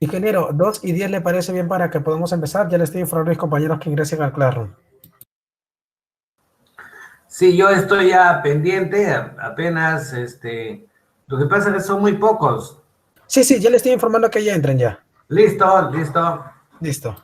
Ingeniero, 2 y 10 le parece bien para que podamos empezar. Ya le estoy informando a mis compañeros que ingresen al Classroom. Sí, yo estoy ya pendiente, apenas, lo que pasa es que son muy pocos. Sí, sí, ya le estoy informando que ya entren ya. Listo, listo. Listo.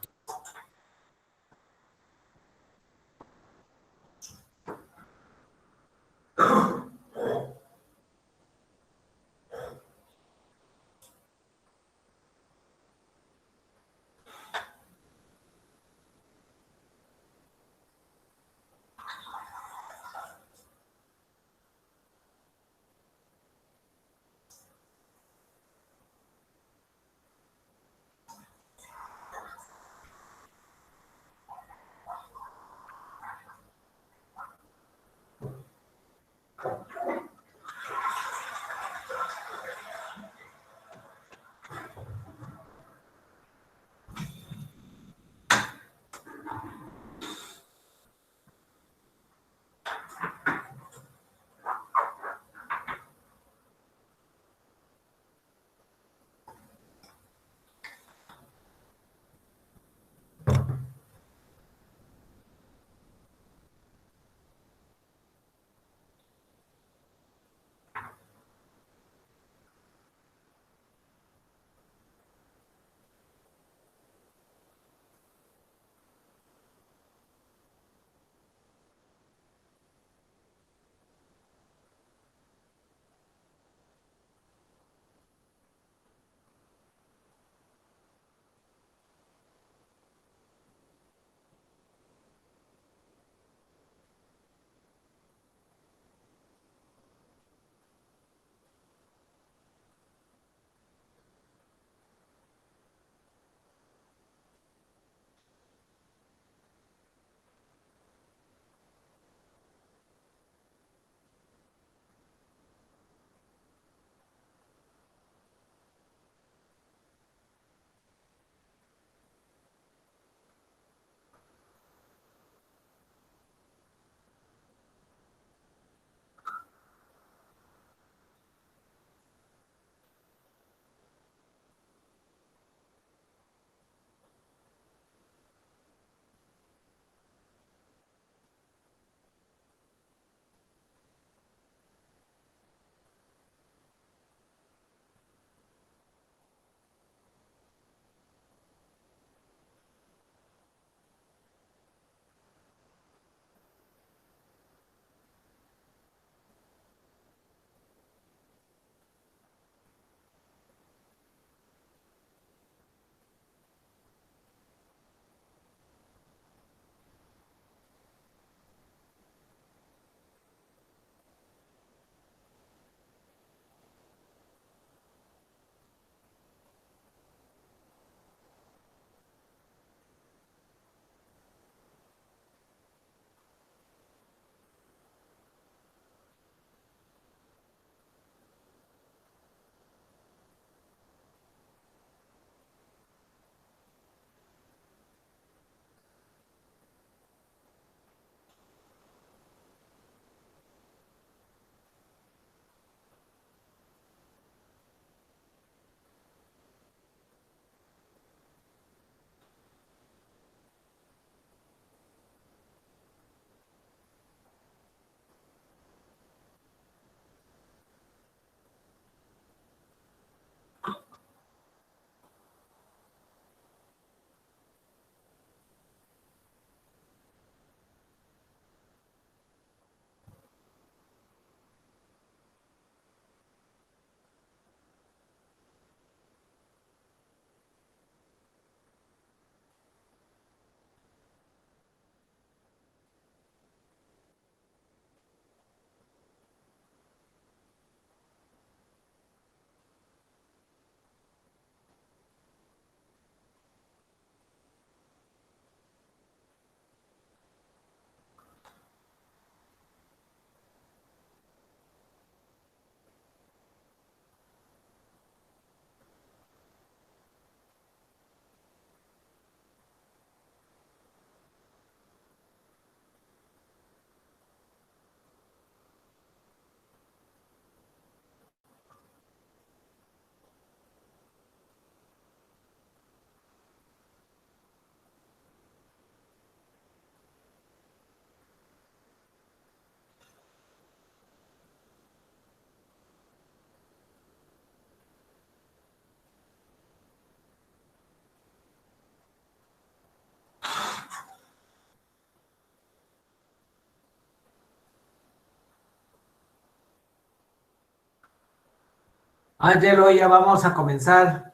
Ángelo, ya vamos a comenzar.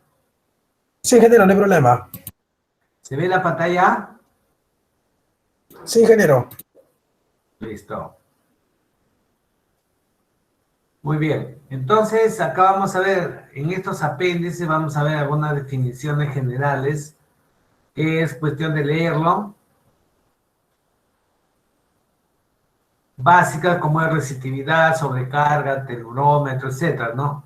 Sí, ingeniero, no hay problema. ¿Se ve la pantalla? Sí, ingeniero. Listo. Muy bien. Entonces, acá vamos a ver, en estos apéndices vamos a ver algunas definiciones generales, que es cuestión de leerlo. Básicas como es resistividad, sobrecarga, telurómetro, etcétera, ¿no?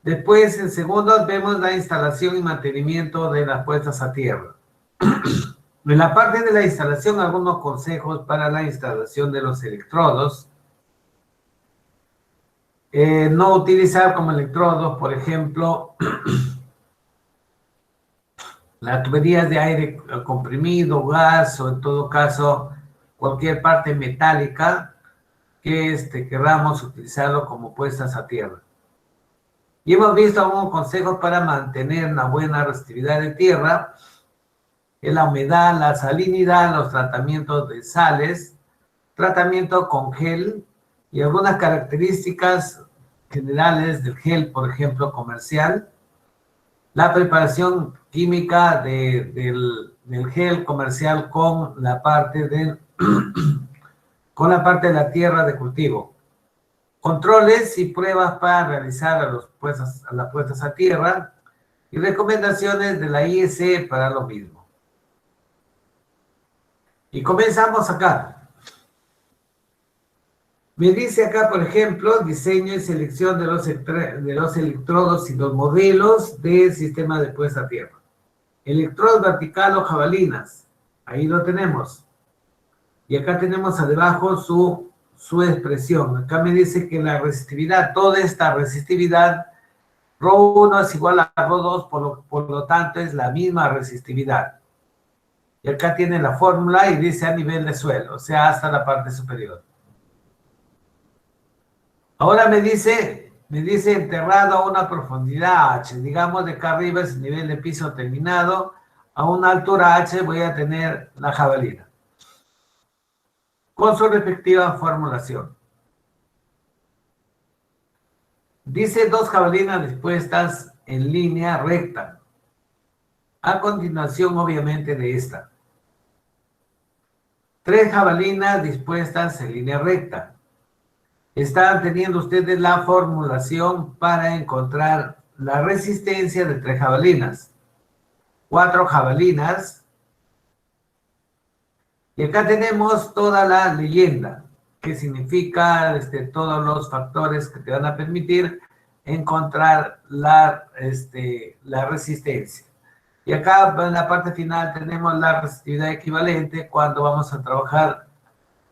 Después, en segundos, vemos la instalación y mantenimiento de las puestas a tierra. En la parte de la instalación, algunos consejos para la instalación de los electrodos. No utilizar como electrodos, por ejemplo, las tuberías de aire comprimido, gas o en todo caso cualquier parte metálica que queramos utilizarlo como puestas a tierra. Y hemos visto algunos consejos para mantener una buena resistividad de tierra, es la humedad, la salinidad, los tratamientos de sales, tratamiento con gel y algunas características generales del gel, por ejemplo, comercial, la preparación química del gel comercial con la parte de la tierra de cultivo. Controles y pruebas para realizar las puestas a tierra y recomendaciones de la IEC para lo mismo. Y comenzamos acá. Me dice acá, por ejemplo, diseño y selección de los electrodos y los modelos del sistema de puesta a tierra. Electrodo vertical o jabalinas. Ahí lo tenemos. Y acá tenemos debajo su expresión. Acá me dice que la resistividad, toda esta resistividad, ρ1 es igual a ρ2, por lo tanto es la misma resistividad. Y acá tiene la fórmula y dice a nivel de suelo, o sea, hasta la parte superior. Ahora me dice enterrado a una profundidad h, digamos de acá arriba es el nivel de piso terminado, a una altura h voy a tener la jabalina, con su respectiva formulación. Dice 2 jabalinas dispuestas en línea recta, a continuación obviamente de esta. 3 jabalinas dispuestas en línea recta. Están teniendo ustedes la formulación para encontrar la resistencia de 3 jabalinas. 4 jabalinas. Y acá tenemos toda la leyenda, que significa todos los factores que te van a permitir encontrar la resistencia. Y acá en la parte final tenemos la resistividad equivalente cuando vamos a trabajar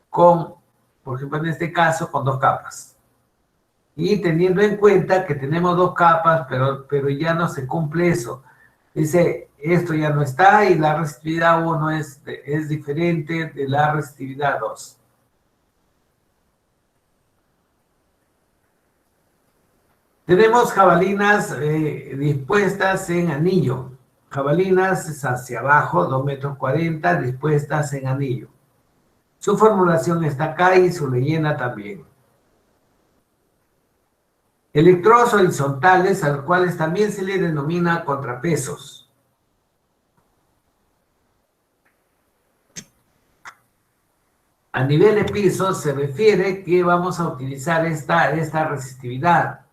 con, por ejemplo, en este caso, con 2 capas. Y teniendo en cuenta que tenemos 2 capas, pero ya no se cumple eso. Dice, esto ya no está y la resistividad 1 es diferente de la resistividad 2. Tenemos jabalinas dispuestas en anillo. Jabalinas hacia abajo, 2,40 m, dispuestas en anillo. Su formulación está acá y su leyenda también. Electrodos horizontales, a los cuales también se le denomina contrapesos. A nivel de piso se refiere que vamos a utilizar esta resistividad.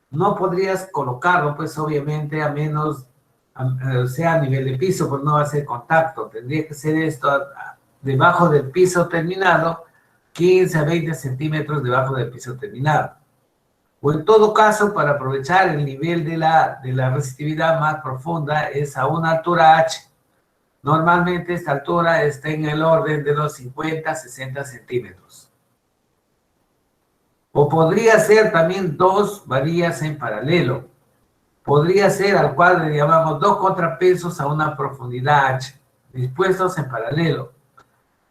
No podrías colocarlo, pues obviamente, a menos, sea a nivel de piso, pues no va a ser contacto. Tendría que ser esto debajo del piso terminado, 15 a 20 centímetros debajo del piso terminado. O en todo caso, para aprovechar el nivel de la resistividad más profunda, es a una altura h. Normalmente esta altura está en el orden de los 50 a 60 centímetros. O podría ser también 2 varillas en paralelo. Podría ser al cual le llamamos 2 contrapesos a una profundidad h, dispuestos en paralelo.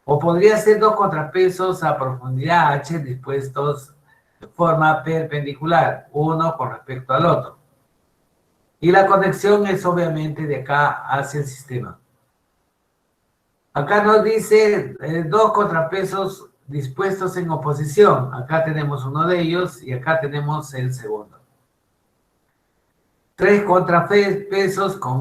O podría ser 2 contrapesos a profundidad h dispuestos de forma perpendicular, uno con respecto al otro. Y la conexión es obviamente de acá hacia el sistema. Acá nos dice 2 contrapesos dispuestos en oposición. Acá tenemos uno de ellos y acá tenemos el segundo. 3 contrapesos con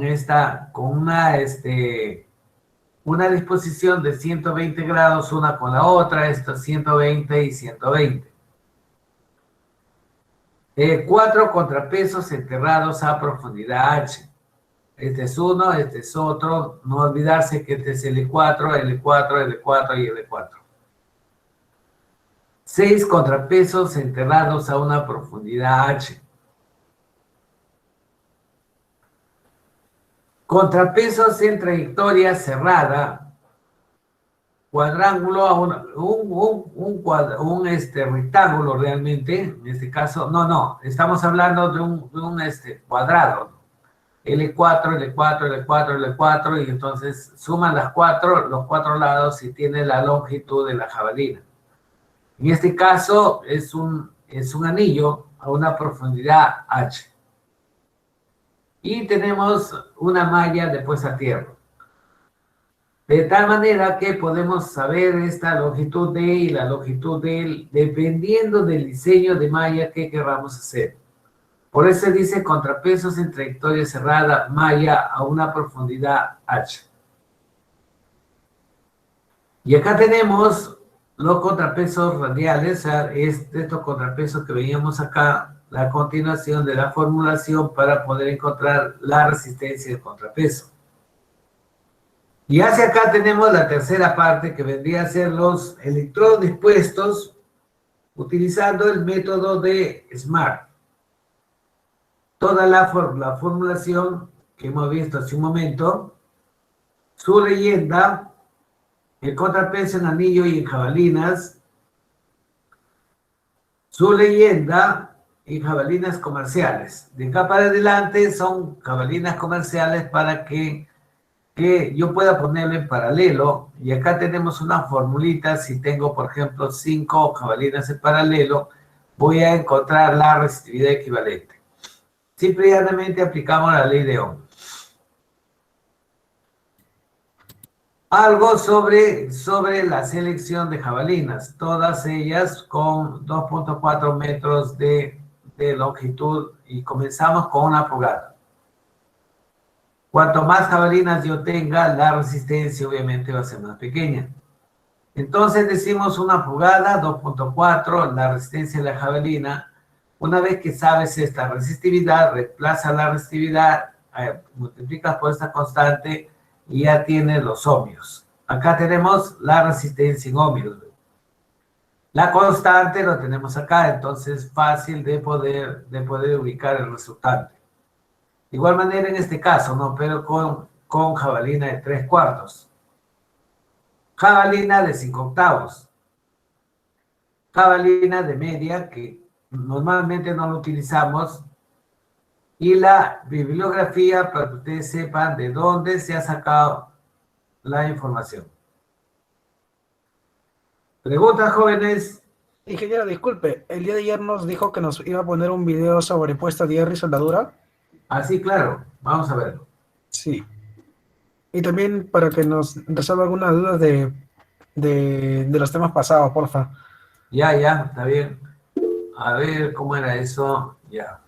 una disposición de 120 grados una con la otra, esto es 120 y 120. 4 contrapesos enterrados a profundidad H. Este es uno, este es otro. No olvidarse que este es L4, L4, L4 y L4. 6 contrapesos enterrados a una profundidad H. Contrapesos en trayectoria cerrada, cuadrángulo a un rectángulo realmente, en este caso, no, estamos hablando de un cuadrado, L4, L4, L4, L4, y entonces suman los cuatro lados y tiene la longitud de la jabalina. En este caso es un anillo a una profundidad H. Y tenemos una malla de puesta a tierra. De tal manera que podemos saber esta longitud D y la longitud D dependiendo del diseño de malla que queramos hacer. Por eso dice contrapesos en trayectoria cerrada, malla a una profundidad H. Y acá tenemos los contrapesos radiales, o sea, es de estos contrapesos que veíamos acá, la continuación de la formulación para poder encontrar la resistencia del contrapeso. Y hacia acá tenemos la tercera parte que vendría a ser los electrodos dispuestos utilizando el método de SMART. Toda la formulación que hemos visto hace un momento, su leyenda, el contrapeso en anillo y en jabalinas, su leyenda y jabalinas comerciales. De acá para adelante son jabalinas comerciales para que yo pueda ponerlo en paralelo, y acá tenemos una formulita. Si tengo, por ejemplo, 5 jabalinas en paralelo, voy a encontrar la resistividad equivalente. Simplemente aplicamos la ley de Ohm. Algo sobre la selección de jabalinas, todas ellas con 2.4 metros de longitud, y comenzamos con una pulgada. Cuanto más jabalinas yo tenga, la resistencia obviamente va a ser más pequeña. Entonces decimos una pulgada, 2.4, la resistencia de la jabalina. Una vez que sabes esta resistividad, reemplaza la resistividad, multiplicas por esta constante y ya tienes los ohmios. Acá tenemos la resistencia en ohmios. La constante lo tenemos acá, entonces fácil de poder ubicar el resultante. De igual manera en este caso, ¿no? Pero con jabalina de 3/4. Jabalina de 5/8. Jabalina de media, que normalmente no lo utilizamos. Y la bibliografía para que ustedes sepan de dónde se ha sacado la información. ¿Preguntas, jóvenes? Ingeniero, disculpe, el día de ayer nos dijo que nos iba a poner un video sobre puesta de hierro y soldadura. Sí, claro, vamos a verlo. Sí. Y también para que nos resuelva algunas dudas de los temas pasados, porfa. Ya, está bien. A ver cómo era eso. Ya.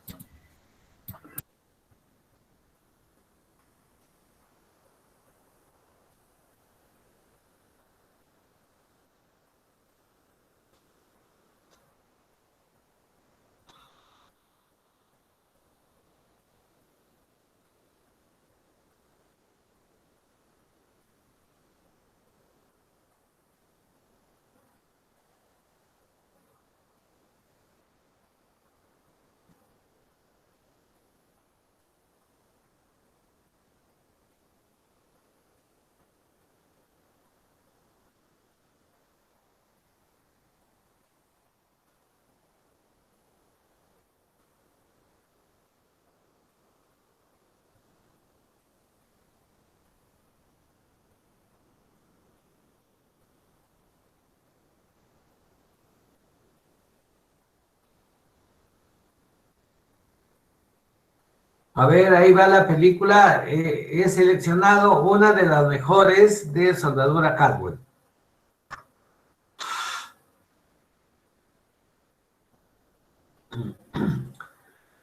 A ver, ahí va la película. He seleccionado una de las mejores de soldadura Caldwell.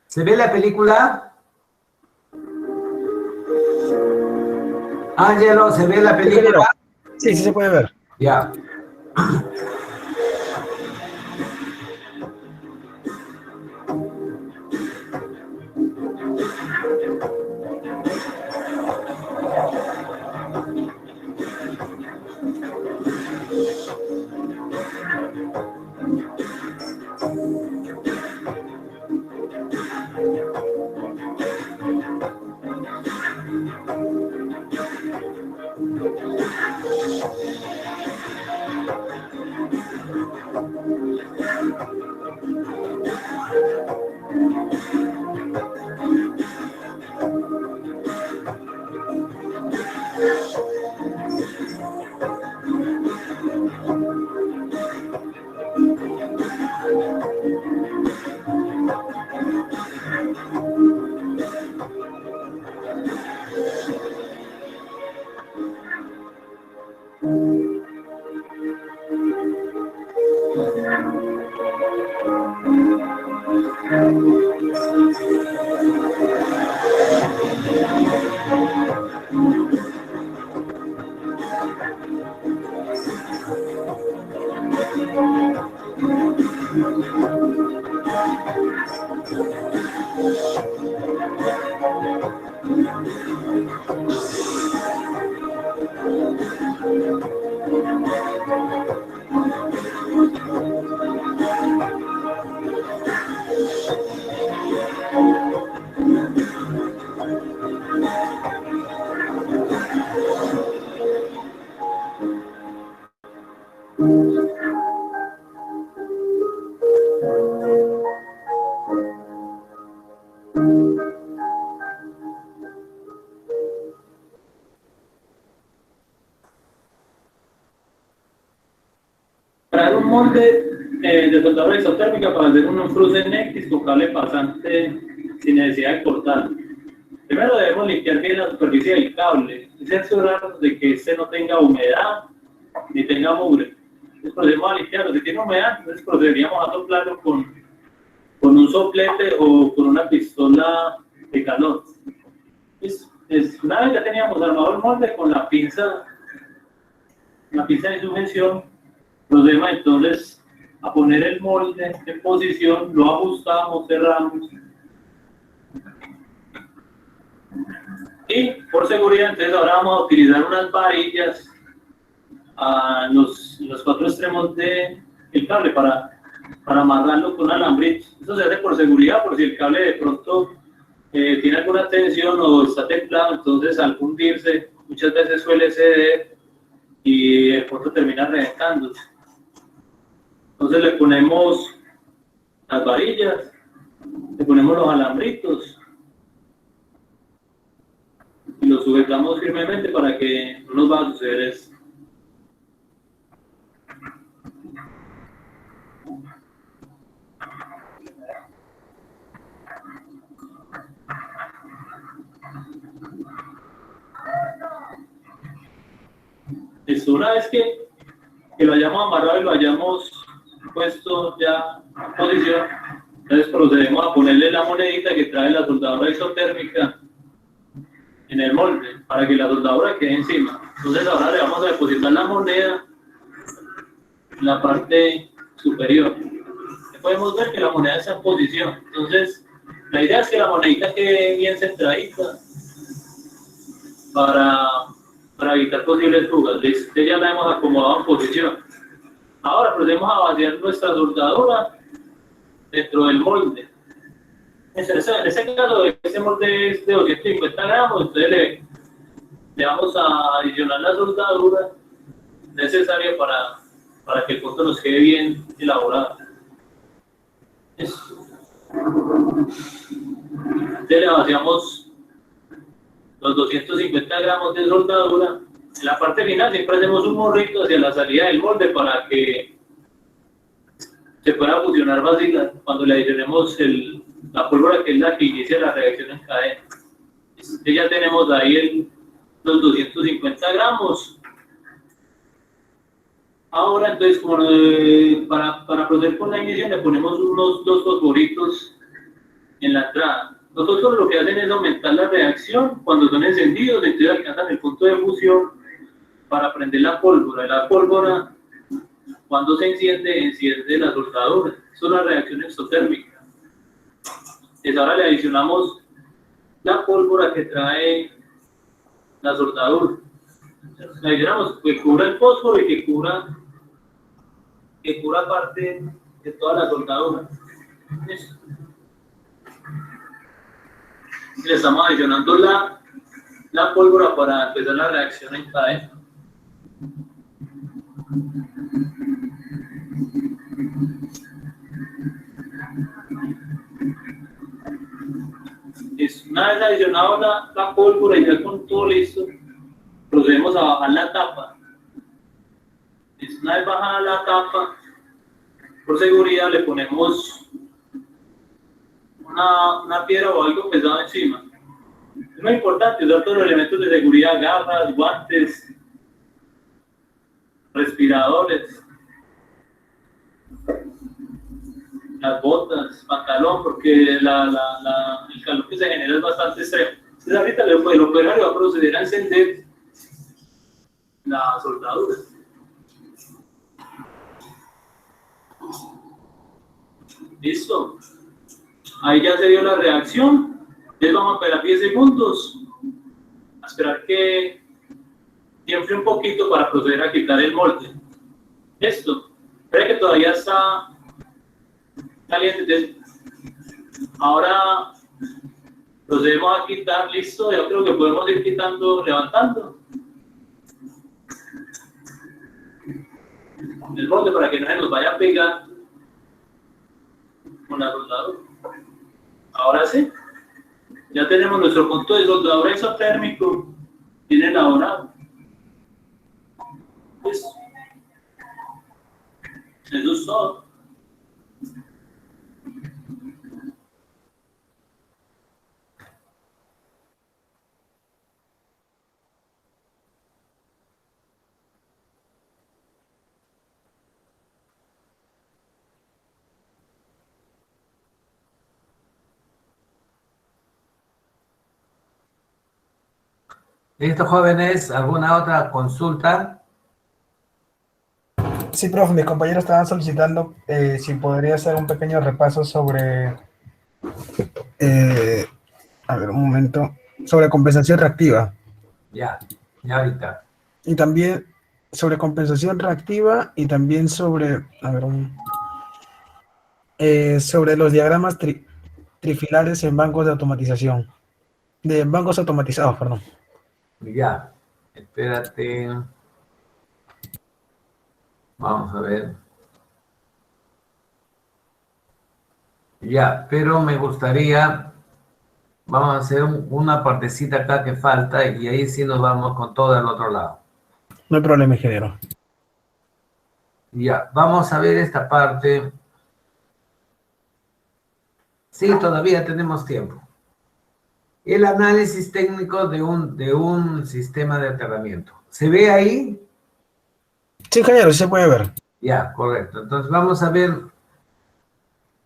¿Se ve la película? Ángelo, ¿se ve la Sí, ingeniero. película? Sí, sí se puede ver. Ya. Traer un molde de soldadura isotérmica para hacer un Frozen X con cable pasante sin necesidad de cortar. Primero debemos limpiar bien la superficie del cable y censurar de que este no tenga humedad ni tenga mugre. Entonces procedemos a limpiarlo. Si tiene humedad, entonces procederíamos a soplarlo con un soplete o con una pistola de calor. Una vez ya teníamos armado el molde con la pinza de sujeción, procedemos entonces a poner el molde en posición, lo ajustamos, cerramos. Y por seguridad, entonces ahora vamos a utilizar unas varillas a los 4 extremos del cable para amarrarlo con alambritos. Esto se hace por seguridad, por si el cable de pronto tiene alguna tensión o está templado, entonces al fundirse muchas veces suele ceder y de pronto termina reventándose. Entonces le ponemos las varillas, le ponemos los alambritos y los sujetamos firmemente para que no nos va a suceder eso. Listo, una vez que lo hayamos amarrado y lo hayamos puesto ya en posición, entonces procedemos a ponerle la monedita que trae la soldadura isotérmica en el molde para que la soldadura quede encima. Entonces ahora le vamos a depositar la moneda en la parte superior. Podemos ver que la moneda está en posición. Entonces la idea es que la monedita quede bien centradita para evitar posibles fugas. Ya la hemos acomodado en posición. Ahora procedemos a vaciar nuestra soldadura dentro del molde. En ese caso, este molde es de 250 gramos, entonces le vamos a adicionar la soldadura necesaria para que el punto nos quede bien elaborado. Entonces le vaciamos los 250 gramos de soldadura. En la parte final siempre hacemos un morrito hacia la salida del molde para que se pueda fusionar fácil cuando le adicionemos la pólvora, que es la que inicia la reacción en cadena. Ya tenemos ahí los 250 gramos. Ahora entonces, para proceder con la ignición, le ponemos unos 2 fosforitos en la entrada. Nosotros lo que hacen es aumentar la reacción cuando son encendidos, entonces alcanzan el punto de fusión para prender la pólvora. Y la pólvora, cuando se enciende la soldadura. Es una reacción exotérmica. Entonces ahora le adicionamos la pólvora que trae la soldadura. Le adicionamos que cubra el fósforo y que cubra parte de toda la soldadura. ¿Listo? Le estamos adicionando la pólvora para empezar la reacción en cadena. Una vez adicionado la pólvora y ya con todo listo, procedemos a bajar la tapa. Una vez bajada la tapa, por seguridad le ponemos una piedra o algo pesado encima. Es muy importante usar todos los elementos de seguridad: garras, guantes, respiradores, las botas, pantalón, porque el calor que se genera es bastante extremo. Entonces ahorita el operario va a proceder a encender la soldadura. Listo. Ahí ya se dio la reacción. Entonces vamos a esperar 10 segundos. A esperar que enfríe un poquito para proceder a quitar el molde. Listo. Espera que todavía está caliente. Ahora procedemos a quitar. Listo. Yo creo que podemos ir quitando, levantando el molde para que no se nos vaya a pegar con la soldadura. Ahora sí, ya tenemos nuestro punto de soldadura isotérmico bien elaborado. Listo. Eso es todo. ¿Listo, jóvenes? ¿Alguna otra consulta? Sí, profe, mis compañeros estaban solicitando si podría hacer un pequeño repaso sobre, a ver, un momento, sobre compensación reactiva. Ya ahorita. Y también sobre compensación reactiva y también sobre, a ver, sobre los diagramas trifilares en bancos de automatización. De bancos automatizados, perdón. Ya, espérate. Vamos a ver. Ya, pero me gustaría, vamos a hacer una partecita acá que falta y ahí sí nos vamos con todo el otro lado. No hay problema, ingeniero. Ya, vamos a ver esta parte. Sí, todavía tenemos tiempo. El análisis técnico de un sistema de aterramiento. ¿Se ve ahí? Sí, ingeniero, sí se puede ver. Ya, correcto. Entonces vamos a ver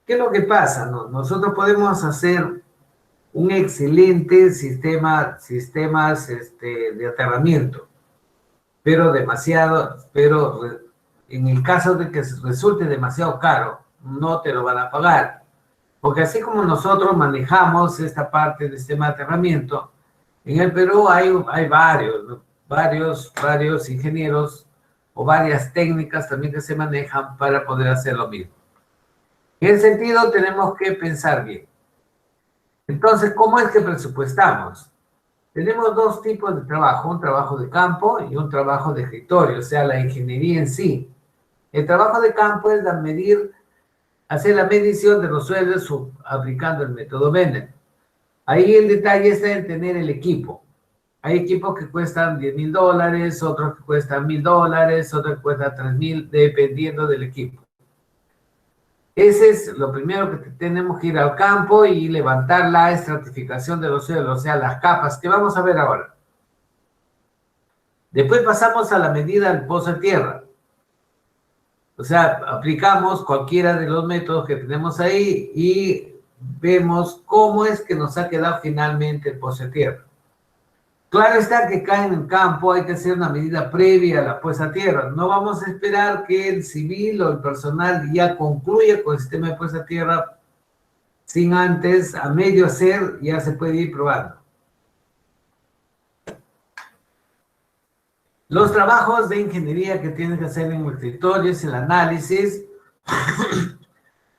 qué es lo que pasa, ¿no? Nosotros podemos hacer un excelente sistemas de aterramiento, pero en el caso de que resulte demasiado caro, no te lo van a pagar. Porque así como nosotros manejamos esta parte del sistema de aterramiento, en el Perú hay varios ingenieros o varias técnicas también que se manejan para poder hacer lo mismo. En ese sentido, tenemos que pensar bien. Entonces, ¿cómo es que presupuestamos? Tenemos dos tipos de trabajo, un trabajo de campo y un trabajo de escritorio, o sea, la ingeniería en sí. El trabajo de campo es hacer la medición de los suelos aplicando el método Bennett. Ahí el detalle está en tener el equipo. Hay equipos que cuestan $10,000, otros que cuestan $1,000, otros que cuestan $3,000, dependiendo del equipo. Ese es lo primero que tenemos que ir al campo y levantar la estratificación de los suelos, o sea, las capas que vamos a ver ahora. Después pasamos a la medida del pozo de tierra. O sea, aplicamos cualquiera de los métodos que tenemos ahí y vemos cómo es que nos ha quedado finalmente el pozo de tierra. Claro está que acá en el campo hay que hacer una medida previa a la puesta a tierra. No vamos a esperar que el civil o el personal ya concluya con el sistema de puesta a tierra sin antes, a medio hacer, ya se puede ir probando. Los trabajos de ingeniería que tienes que hacer en el escritorio es el análisis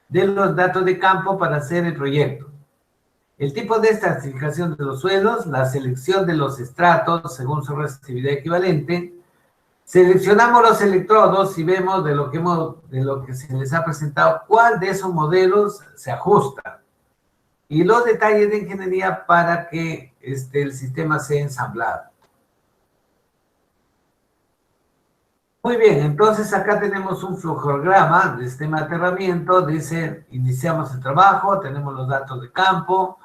de los datos de campo para hacer el proyecto. El tipo de estratificación de los suelos, la selección de los estratos según su resistividad equivalente. Seleccionamos los electrodos y vemos de lo que se les ha presentado cuál de esos modelos se ajusta. Y los detalles de ingeniería para que el sistema sea ensamblado. Muy bien, entonces acá tenemos un flujograma del sistema de aterramiento. Dice, iniciamos el trabajo, tenemos los datos de campo.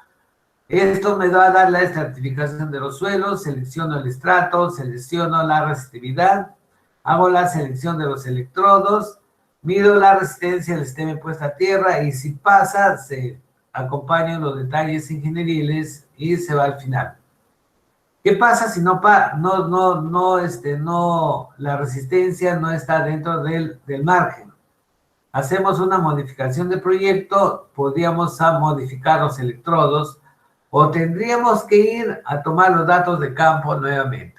Esto me va a dar la estratificación de los suelos, selecciono el estrato, selecciono la resistividad, hago la selección de los electrodos, mido la resistencia del sistema de puesta a tierra y si pasa, se acompañan los detalles ingenieriles y se va al final. ¿Qué pasa si la resistencia no está dentro del margen? Hacemos una modificación del proyecto, podríamos modificar los electrodos o tendríamos que ir a tomar los datos de campo nuevamente.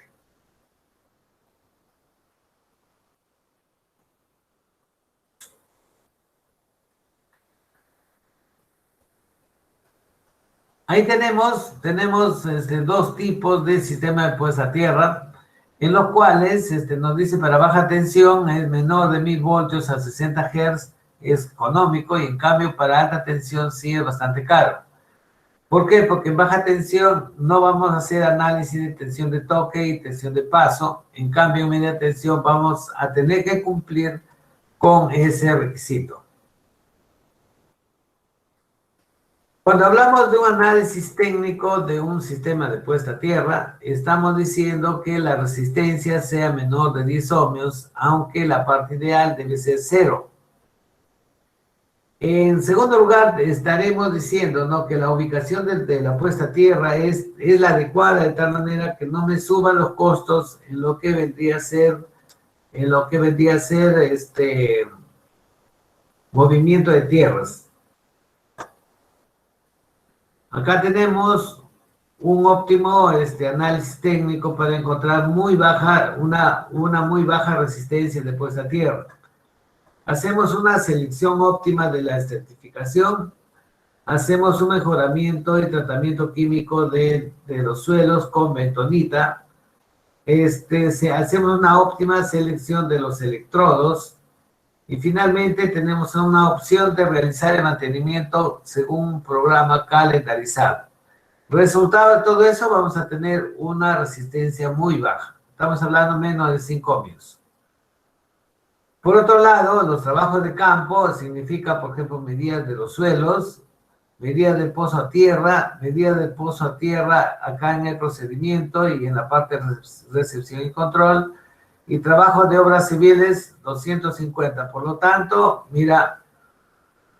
Ahí tenemos dos tipos de sistema de puesta a tierra, en los cuales nos dice para baja tensión es menor de 1000 voltios a 60 Hz, es económico, y en cambio para alta tensión sí es bastante caro. ¿Por qué? Porque en baja tensión no vamos a hacer análisis de tensión de toque y tensión de paso, en cambio en media tensión vamos a tener que cumplir con ese requisito. Cuando hablamos de un análisis técnico de un sistema de puesta a tierra, estamos diciendo que la resistencia sea menor de 10 ohmios, aunque la parte ideal debe ser 0. En segundo lugar, estaremos diciendo, ¿no?, que la ubicación de la puesta a tierra es la adecuada de tal manera que no me suban los costos en lo que vendría a ser, movimiento de tierras. Acá tenemos un óptimo análisis técnico para encontrar una muy baja resistencia de puesta a tierra. Hacemos una selección óptima de la estratificación, hacemos un mejoramiento y tratamiento químico de los suelos con bentonita, hacemos una óptima selección de los electrodos, y finalmente tenemos una opción de realizar el mantenimiento según un programa calendarizado. Resultado de todo eso, vamos a tener una resistencia muy baja. Estamos hablando menos de 5 ohmios. Por otro lado, los trabajos de campo significa, por ejemplo, medidas de los suelos, medidas del pozo a tierra, acá en el procedimiento y en la parte de recepción y control, y trabajos de obras civiles, 250. Por lo tanto, mira,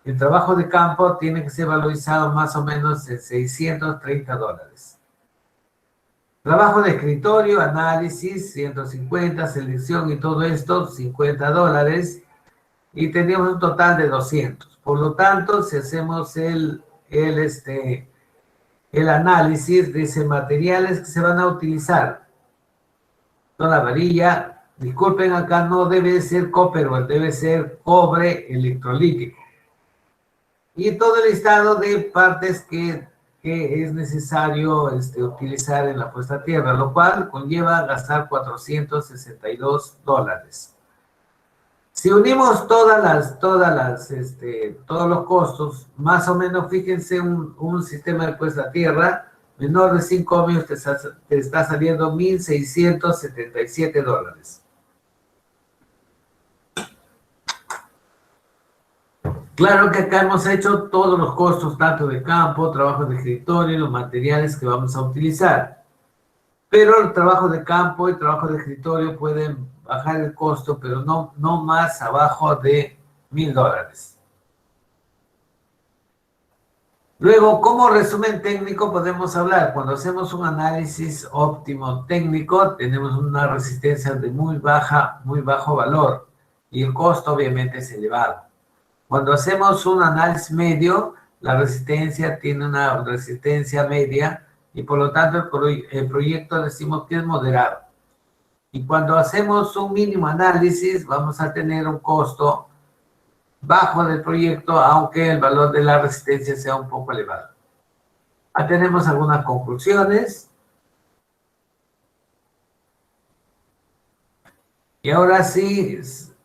el trabajo de campo tiene que ser valorizado más o menos en $630. Trabajo de escritorio, análisis, 150, selección y todo esto, $50. Y teníamos un total de 200. Por lo tanto, si hacemos el análisis de esos materiales que se van a utilizar, no la varilla, disculpen, acá no debe ser copper, debe ser cobre electrolítico. Y todo el listado de partes que es necesario utilizar en la puesta a tierra, lo cual conlleva gastar $462. Si unimos todos los costos, más o menos, fíjense, un sistema de puesta a tierra menor de 5 ohmios te está saliendo $1,677. Claro que acá hemos hecho todos los costos, tanto de campo, trabajos de escritorio y los materiales que vamos a utilizar. Pero el trabajo de campo y trabajo de escritorio pueden bajar el costo, pero no más abajo de $1,000. Luego, como resumen técnico, podemos hablar, cuando hacemos un análisis óptimo técnico, tenemos una resistencia de muy bajo valor, y el costo obviamente es elevado. Cuando hacemos un análisis medio, la resistencia tiene una resistencia media, y por lo tanto el proyecto decimos que es moderado. Y cuando hacemos un mínimo análisis, vamos a tener un costo bajo del proyecto, aunque el valor de la resistencia sea un poco elevado. Ya tenemos algunas conclusiones. Y ahora sí,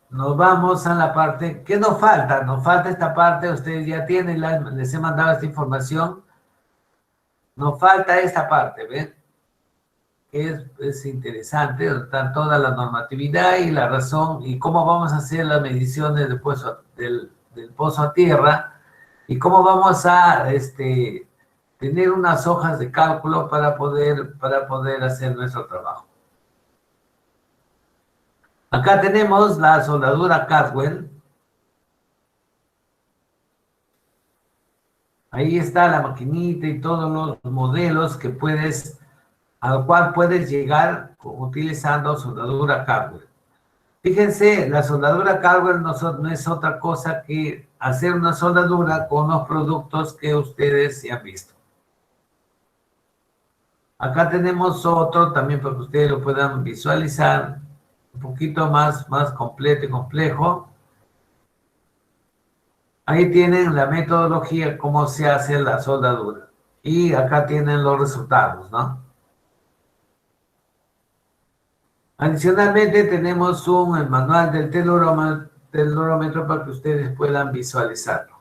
nos vamos a la parte. ¿Qué nos falta? Nos falta esta parte, ustedes ya tienen, les he mandado esta información. Nos falta esta parte, ¿ven? Es interesante, está toda la normatividad y la razón, y cómo vamos a hacer las mediciones del pozo a tierra, y cómo vamos a tener unas hojas de cálculo para poder hacer nuestro trabajo. Acá tenemos la soldadura Cadwell. Ahí está la maquinita y todos los modelos al cual puedes llegar utilizando soldadura Cadwell. Fíjense, la soldadura Cadwell no es otra cosa que hacer una soldadura con los productos que ustedes ya han visto. Acá tenemos otro también para que ustedes lo puedan visualizar, un poquito más completo y complejo. Ahí tienen la metodología, cómo se hace la soldadura. Y acá tienen los resultados, ¿no? Adicionalmente tenemos el manual del telurómetro para que ustedes puedan visualizarlo.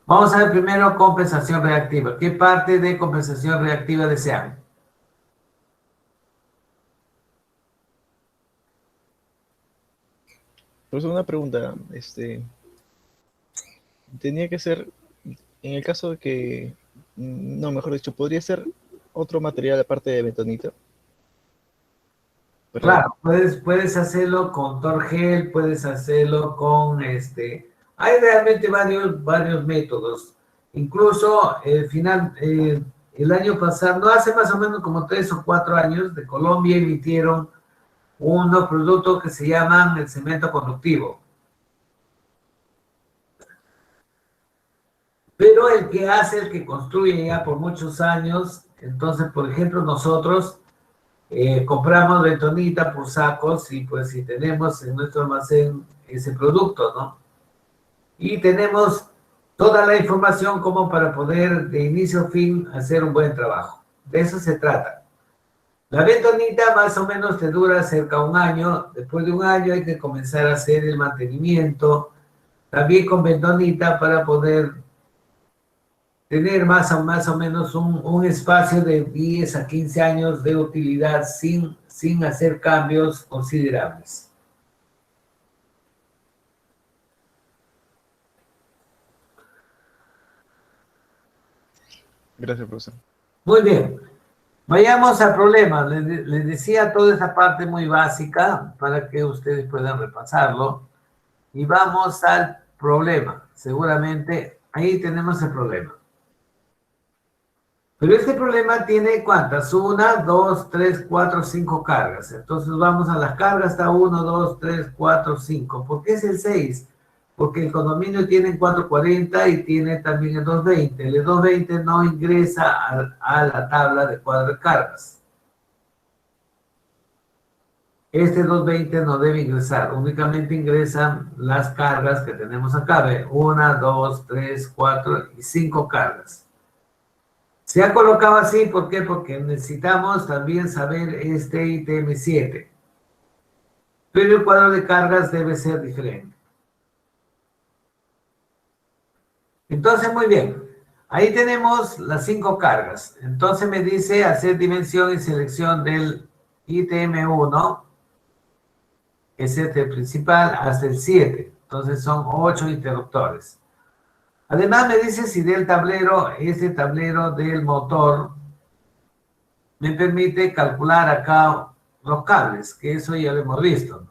Vamos a ver primero compensación reactiva. ¿Qué parte de compensación reactiva desean? Pues una pregunta, tenía que ser, en el caso de que, no, mejor dicho, ¿podría ser otro material aparte de bentonita? Claro, puedes hacerlo con torgel, puedes hacerlo con Hay realmente varios métodos. Incluso el año pasado, no hace más o menos como 3 o 4 años, de Colombia emitieron unos productos que se llaman el cemento conductivo. Pero el que construye ya por muchos años, entonces, por ejemplo, nosotros compramos bentonita por sacos y pues si tenemos en nuestro almacén ese producto, ¿no? Y tenemos toda la información como para poder de inicio a fin hacer un buen trabajo. De eso se trata. La bentonita más o menos te dura cerca de un año. Después de un año hay que comenzar a hacer el mantenimiento. También con bentonita para poder tener más o menos un espacio de 10 a 15 años de utilidad sin hacer cambios considerables. Gracias, profesor. Muy bien. Vayamos al problema. Les decía toda esa parte muy básica para que ustedes puedan repasarlo. Y vamos al problema. Seguramente ahí tenemos el problema. Pero este problema tiene ¿cuántas? 1, 2, 3, 4, 5 cargas. Entonces vamos a las cargas hasta 1, 2, 3, 4, 5. ¿Por qué es el 6? Porque el condominio tiene 440 y tiene también el 220. El 220 no ingresa a la tabla de cuadro de cargas. Este 220 no debe ingresar. Únicamente ingresan las cargas que tenemos acá. 1, 2, 3, 4 y 5 cargas. Se ha colocado así, ¿por qué? Porque necesitamos también saber este ITM 7. Pero el cuadro de cargas debe ser diferente. Entonces, muy bien. Ahí tenemos las 5 cargas. Entonces me dice hacer dimensión y selección del ITM 1, que es el principal, hasta el 7. Entonces son 8 interruptores. Además me dice si del tablero, ese tablero del motor, me permite calcular acá los cables, que eso ya lo hemos visto,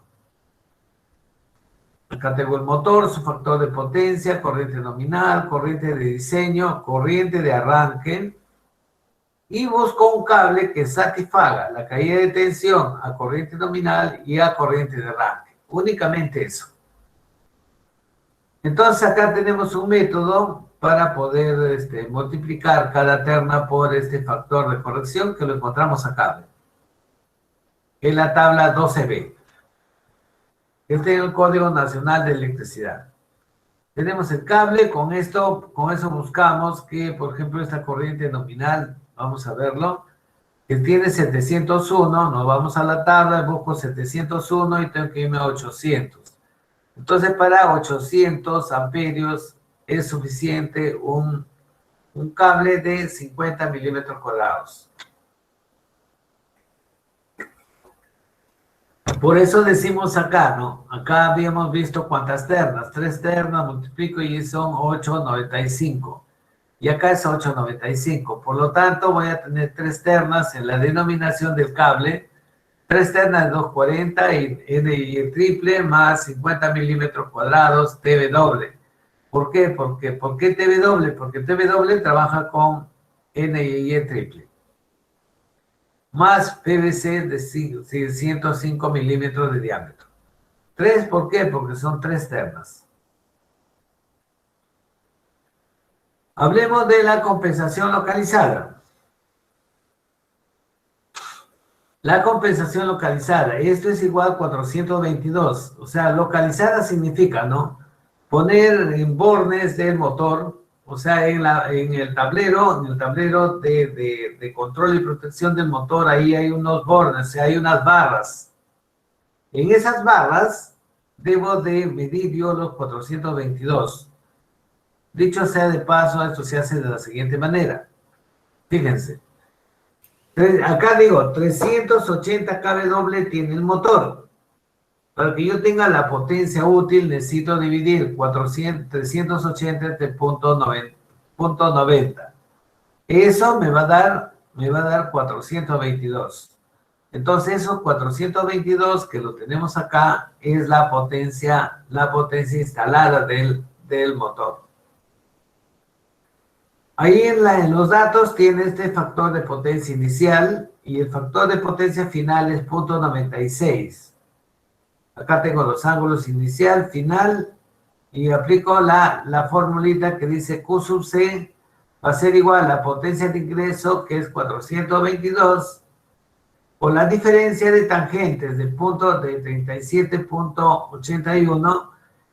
¿no? Acá tengo el motor, su factor de potencia, corriente nominal, corriente de diseño, corriente de arranque. Y busco un cable que satisfaga la caída de tensión a corriente nominal y a corriente de arranque. Únicamente eso. Entonces acá tenemos un método para poder multiplicar cada terna por este factor de corrección que lo encontramos acá. En la tabla 12B. Este es el Código Nacional de Electricidad. Tenemos el cable, con eso buscamos que, por ejemplo, esta corriente nominal, vamos a verlo, que tiene 701, nos vamos a la tabla, busco 701 y tengo que irme a 800. Entonces, para 800 amperios es suficiente un cable de 50 milímetros cuadrados. Por eso decimos acá, ¿no? Acá habíamos visto cuántas ternas. 3 ternas, multiplico y son 895. Y acá es 895. Por lo tanto, voy a tener 3 ternas en la denominación del cable. 3 ternas de 240 y N y E triple más 50 milímetros cuadrados TW. ¿Por qué? ¿Por qué TW? Porque TW trabaja con N y E triple. Más PVC de 105 milímetros de diámetro. 3, ¿por qué? Porque son 3 ternas. Hablemos de la compensación localizada. La compensación localizada, esto es igual a 422. O sea, localizada significa, ¿no? Poner en bornes del motor, o sea, en el tablero de control y protección del motor, ahí hay unos bornes, o sea, hay unas barras. En esas barras debo de medir yo los 422. Dicho sea de paso, esto se hace de la siguiente manera. Fíjense. Acá digo, 380 kW tiene el motor. Para que yo tenga la potencia útil, necesito dividir 380 entre .90. Eso me va a dar 422. Entonces, esos 422 que lo tenemos acá es la potencia instalada del motor. Ahí en los datos tiene este factor de potencia inicial y el factor de potencia final es .96. Acá tengo los ángulos inicial, final, y aplico la formulita que dice Q sub C va a ser igual a la potencia de ingreso, que es 422, por la diferencia de tangentes del punto de 37.81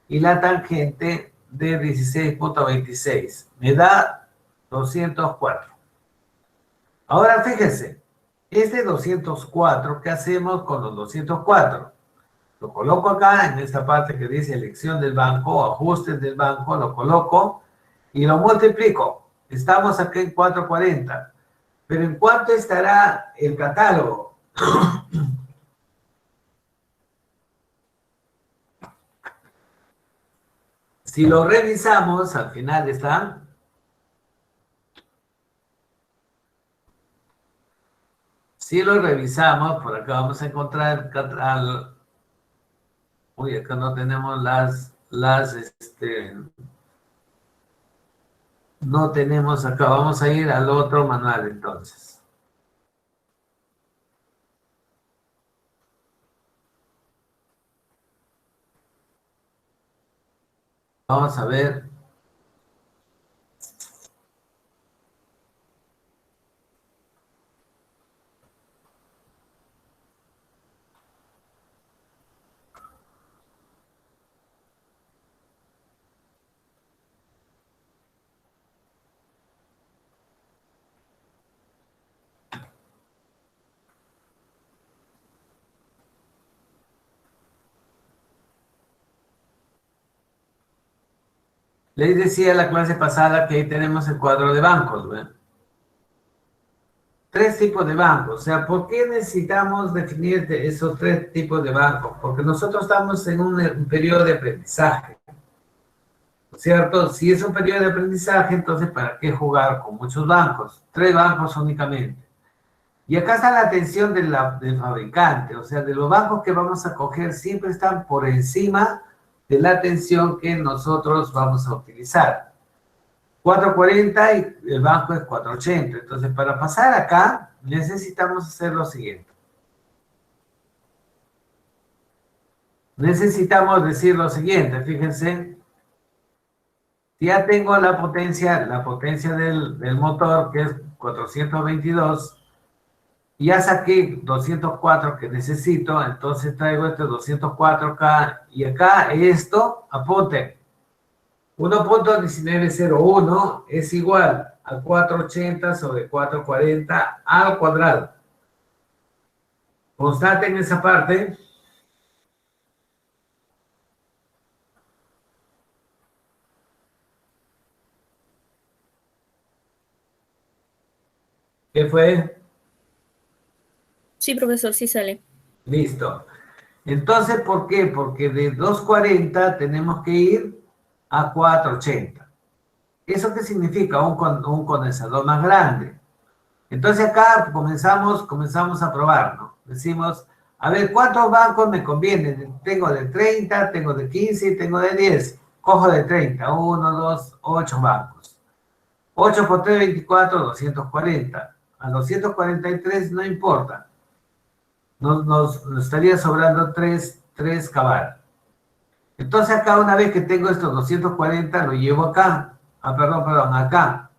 y la tangente de 16.26. Me da 204. Ahora fíjense, este 204, ¿qué hacemos con los 204? Lo coloco acá en esta parte que dice elección del banco, ajustes del banco, lo coloco y lo multiplico. Estamos aquí en 440. Pero ¿en cuánto estará el catálogo? Si lo revisamos, al final está. Si lo revisamos, por acá vamos a encontrar uy, acá no tenemos no tenemos acá, vamos a ir al otro manual entonces. Vamos a ver. Les decía la clase pasada que ahí tenemos el cuadro de bancos, ¿ven? 3 tipos de bancos. O sea, ¿por qué necesitamos definir esos 3 tipos de bancos? Porque nosotros estamos en un periodo de aprendizaje. ¿Cierto? Si es un periodo de aprendizaje, entonces ¿para qué jugar con muchos bancos? 3 bancos únicamente. Y acá está la atención del fabricante. O sea, de los bancos que vamos a coger siempre están por encima de la tensión que nosotros vamos a utilizar. 440 y el banco es 480. Entonces, para pasar acá, necesitamos hacer lo siguiente. Necesitamos decir lo siguiente, fíjense. Ya tengo la potencia del motor, que es 422. Ya saqué 204 que necesito, entonces traigo este 204 acá. Y acá esto, apunten. 1.1901 es igual a 480 sobre 440 al cuadrado. Constaten esa parte. ¿Qué fue? Sí, profesor, sí sale. Listo. Entonces, ¿por qué? Porque de 240 tenemos que ir a 480. ¿Eso qué significa? Un condensador más grande. Entonces acá comenzamos a probar, ¿no? Decimos, a ver, ¿cuántos bancos me convienen? Tengo de 30, tengo de 15 y tengo de 10. Cojo de 30, 1, 2, 8 bancos. 8 por 3, 24, 240. A 243 no importa. Nos estaría sobrando 3 cabal. Entonces acá, una vez que tengo estos 240, lo llevo acá. Perdón, acá.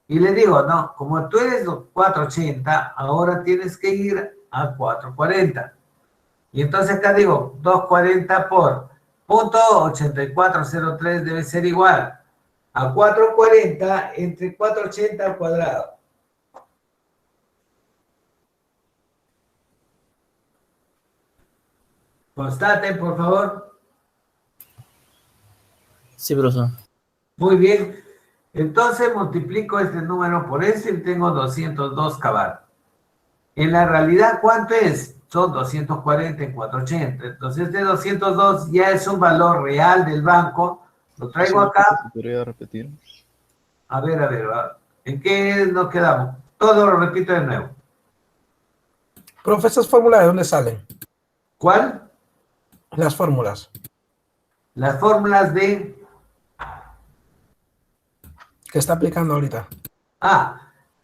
Y le digo, no, como tú eres 480, ahora tienes que ir a 440. Y entonces acá digo, 240 por punto 8403 debe ser igual a 440 entre 480 al cuadrado. Constaten, por favor. Sí, profesor. Muy bien. Entonces multiplico este número por este y tengo 202 cabal. En la realidad, ¿cuánto es? Son 240 en 480. Entonces, este 202 ya es un valor real del banco. Lo traigo acá. ¿Podría repetir? A ver. ¿En qué nos quedamos? Todo lo repito de nuevo. Profe, ¿esas fórmulas de dónde salen? ¿Cuál? Las fórmulas. Las fórmulas de... Que está aplicando ahorita.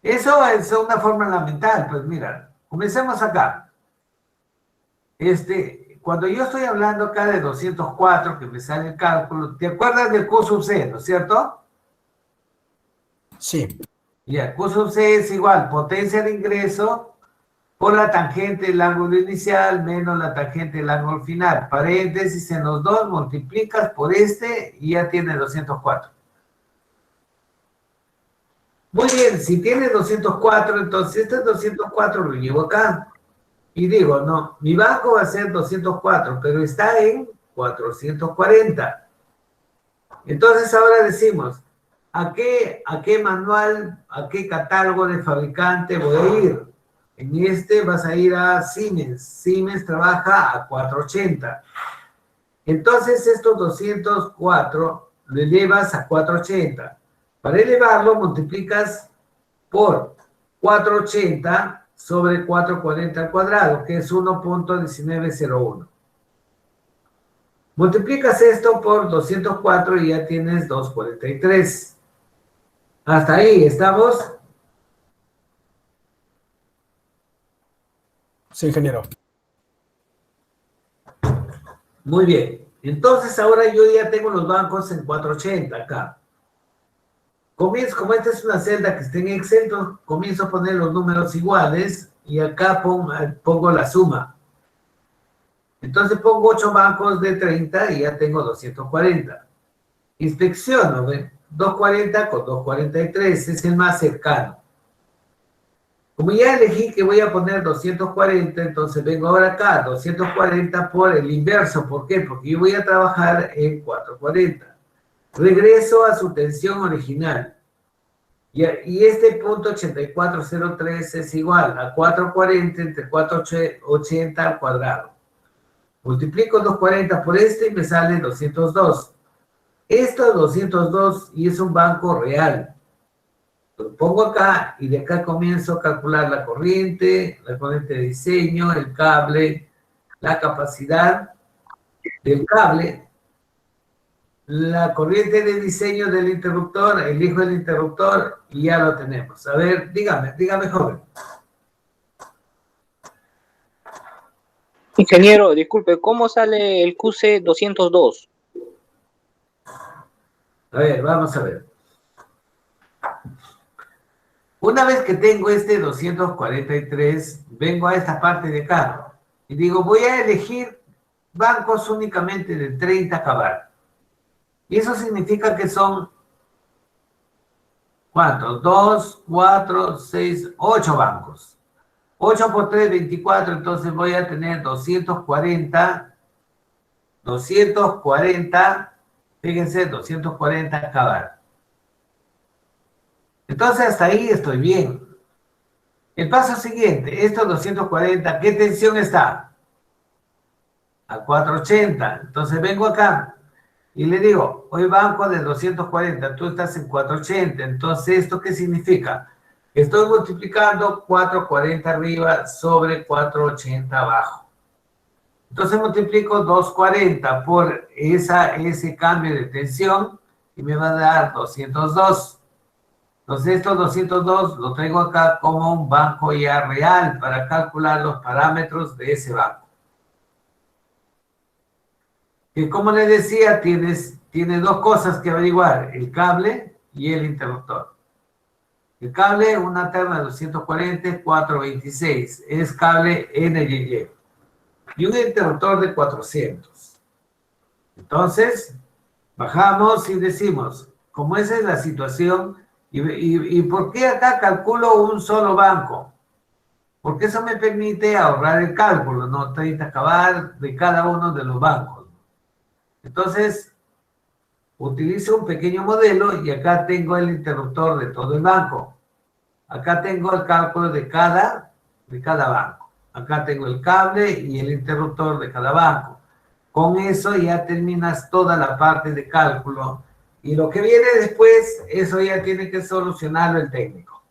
Eso es una fórmula mental. Pues mira, comencemos acá. Cuando yo estoy hablando acá de 204, que me sale el cálculo, ¿te acuerdas del Q sub C, no es cierto? Sí. Ya, Q sub C es igual, potencia de ingreso por la tangente del ángulo inicial menos la tangente del ángulo final. Paréntesis en los dos, multiplicas por y ya tienes 204. Muy bien, si tienes 204, entonces este 204 lo llevo acá. Y digo, no, mi banco va a ser 204, pero está en 440. Entonces ahora decimos, ¿a qué manual, a qué catálogo de fabricante voy a ir? En este vas a ir a Siemens. Siemens trabaja a 480. Entonces estos 204 lo elevas a 480. Para elevarlo multiplicas por 480 sobre 440 al cuadrado, que es 1.1901. Multiplicas esto por 204 y ya tienes 243. Hasta ahí, ¿estamos? Sí, ingeniero. Muy bien. Entonces ahora yo ya tengo los bancos en 480 acá. Como esta es una celda que está en Excel, comienzo a poner los números iguales y acá pongo la suma. Entonces pongo 8 bancos de 30 y ya tengo 240. Inspecciono, ¿ven? 240 con 243 es el más cercano. Como ya elegí que voy a poner 240, entonces vengo ahora acá, 240 por el inverso. ¿Por qué? Porque yo voy a trabajar en 440. Regreso a su tensión original. Y este punto 8403 es igual a 440 entre 480 al cuadrado. Multiplico 240 por y me sale 202. Esto es 202 y es un banco real. Lo pongo acá y de acá comienzo a calcular la corriente de diseño, el cable, la capacidad del cable la corriente de diseño del interruptor, elijo el interruptor y ya lo tenemos. A ver, dígame, joven. Ingeniero, disculpe, ¿cómo sale el QC202? A ver, vamos a ver. Una vez que tengo este 243, vengo a esta parte de acá y digo, voy a elegir bancos únicamente de 30 acabar. Y eso significa que son, ¿cuántos? 2, 4, 6, 8 bancos. 8 por 3, 24, entonces voy a tener 240, fíjense, 240 acabar. Entonces hasta ahí estoy bien. El paso siguiente, estos 240, ¿qué tensión está? A 480. Entonces vengo acá y le digo, hoy banco de 240, tú estás en 480. Entonces, ¿esto qué significa? Estoy multiplicando 440 arriba sobre 480 abajo. Entonces multiplico 240 por ese cambio de tensión y me va a dar 202. Entonces estos 202 lo traigo acá como un banco ya real para calcular los parámetros de ese banco. Y como les decía, tiene dos cosas que averiguar, el cable y el interruptor. El cable, una terna de 240, 426, es cable NYY. Y un interruptor de 400. Entonces, bajamos y decimos, como esa es la situación, ¿y por qué acá calculo un solo banco? Porque eso me permite ahorrar el cálculo, no 30 acabar de cada uno de los bancos. Entonces, utilizo un pequeño modelo y acá tengo el interruptor de todo el banco. Acá tengo el cálculo de cada banco. Acá tengo el cable y el interruptor de cada banco. Con eso ya terminas toda la parte de cálculo. Y lo que viene después, eso ya tiene que solucionarlo el técnico.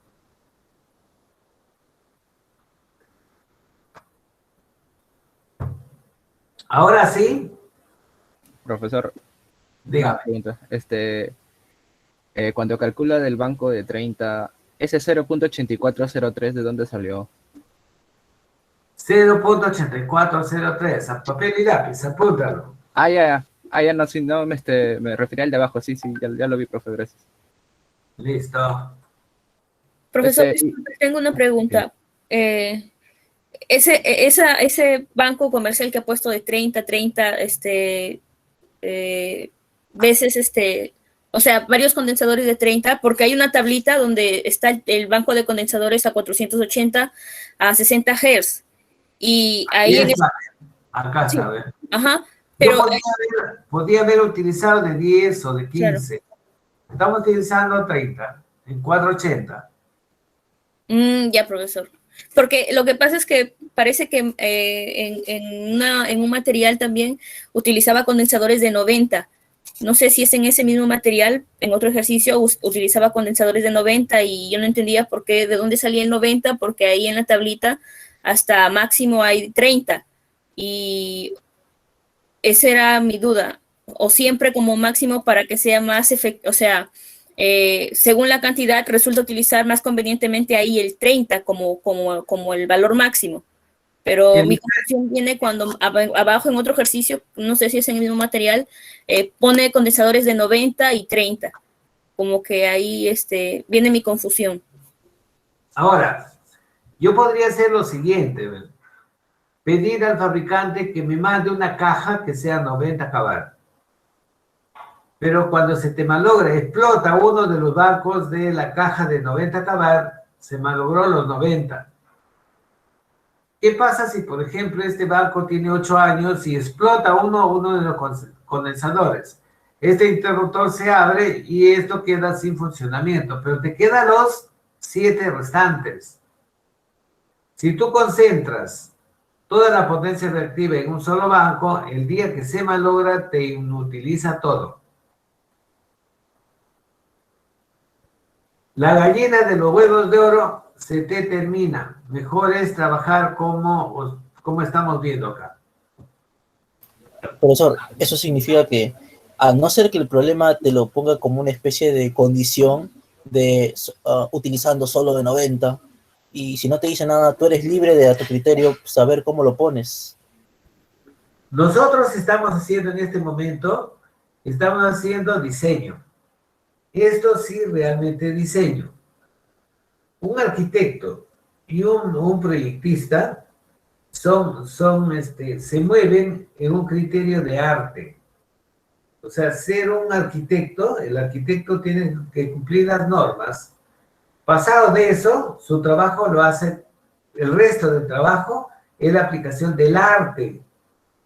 Ahora sí. Profesor, Dígame. una pregunta. Cuando calcula del banco de 30, ese 0.8403, ¿de dónde salió? 0.8403, a papel y lápiz, apúntalo. Ya, no, sí, no, me refería al de abajo, sí, ya lo vi, profe, gracias. Listo. Profesor, disculpe, tengo una pregunta. Ese banco comercial que ha puesto de 30, veces, o sea, varios condensadores de 30, porque hay una tablita donde está el banco de condensadores a 480 a 60 Hz. Y ahí en acá está, a ver. Ajá, pero podía haber utilizado de 10 o de 15. Claro. Estamos utilizando 30 en 480. Ya, profesor. Porque lo que pasa es que parece que en un material también utilizaba condensadores de 90. No sé si es en ese mismo material, en otro ejercicio utilizaba condensadores de 90 y yo no entendía por qué, de dónde salía el 90, porque ahí en la tablita hasta máximo hay 30. Y esa era mi duda. O siempre como máximo para que sea más efectivo, o sea, según la cantidad resulta utilizar más convenientemente ahí el 30 como el valor máximo. Pero mi confusión viene cuando abajo en otro ejercicio, no sé si es en el mismo material, pone condensadores de 90 y 30. Como que ahí viene mi confusión. Ahora, yo podría hacer lo siguiente, pedir al fabricante que me mande una caja que sea 90 acabar. Pero cuando se te malogra, explota uno de los bancos de la caja de 90 acabar, se malogró los 90. ¿Qué pasa si, por ejemplo, este banco tiene 8 años y explota uno de los condensadores? Este interruptor se abre y esto queda sin funcionamiento, pero te quedan los 7 restantes. Si tú concentras toda la potencia reactiva en un solo banco, el día que se malogra te inutiliza todo. La gallina de los huevos de oro se te termina. Mejor es trabajar como estamos viendo acá. Profesor, eso significa que a no ser que el problema te lo ponga como una especie de condición de utilizando solo de 90, y si no te dice nada, tú eres libre de a tu criterio saber cómo lo pones. Nosotros estamos haciendo en este momento, estamos haciendo diseño. Esto sí realmente es diseño. Un arquitecto y un proyectista se mueven en un criterio de arte. O sea, ser un arquitecto, el arquitecto tiene que cumplir las normas. Pasado de eso, su trabajo lo hace, el resto del trabajo es la aplicación del arte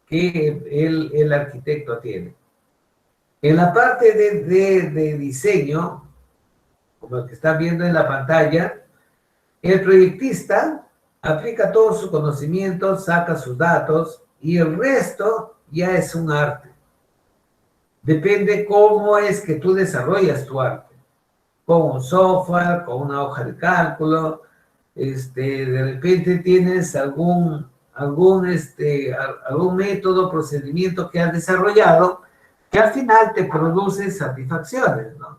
que el arquitecto tiene. En la parte de diseño, como el que están viendo en la pantalla, el proyectista aplica todo su conocimiento, saca sus datos y el resto ya es un arte. Depende cómo es que tú desarrollas tu arte. Con un software, con una hoja de cálculo, de repente tienes algún método, procedimiento que has desarrollado que al final te produce satisfacciones, ¿no?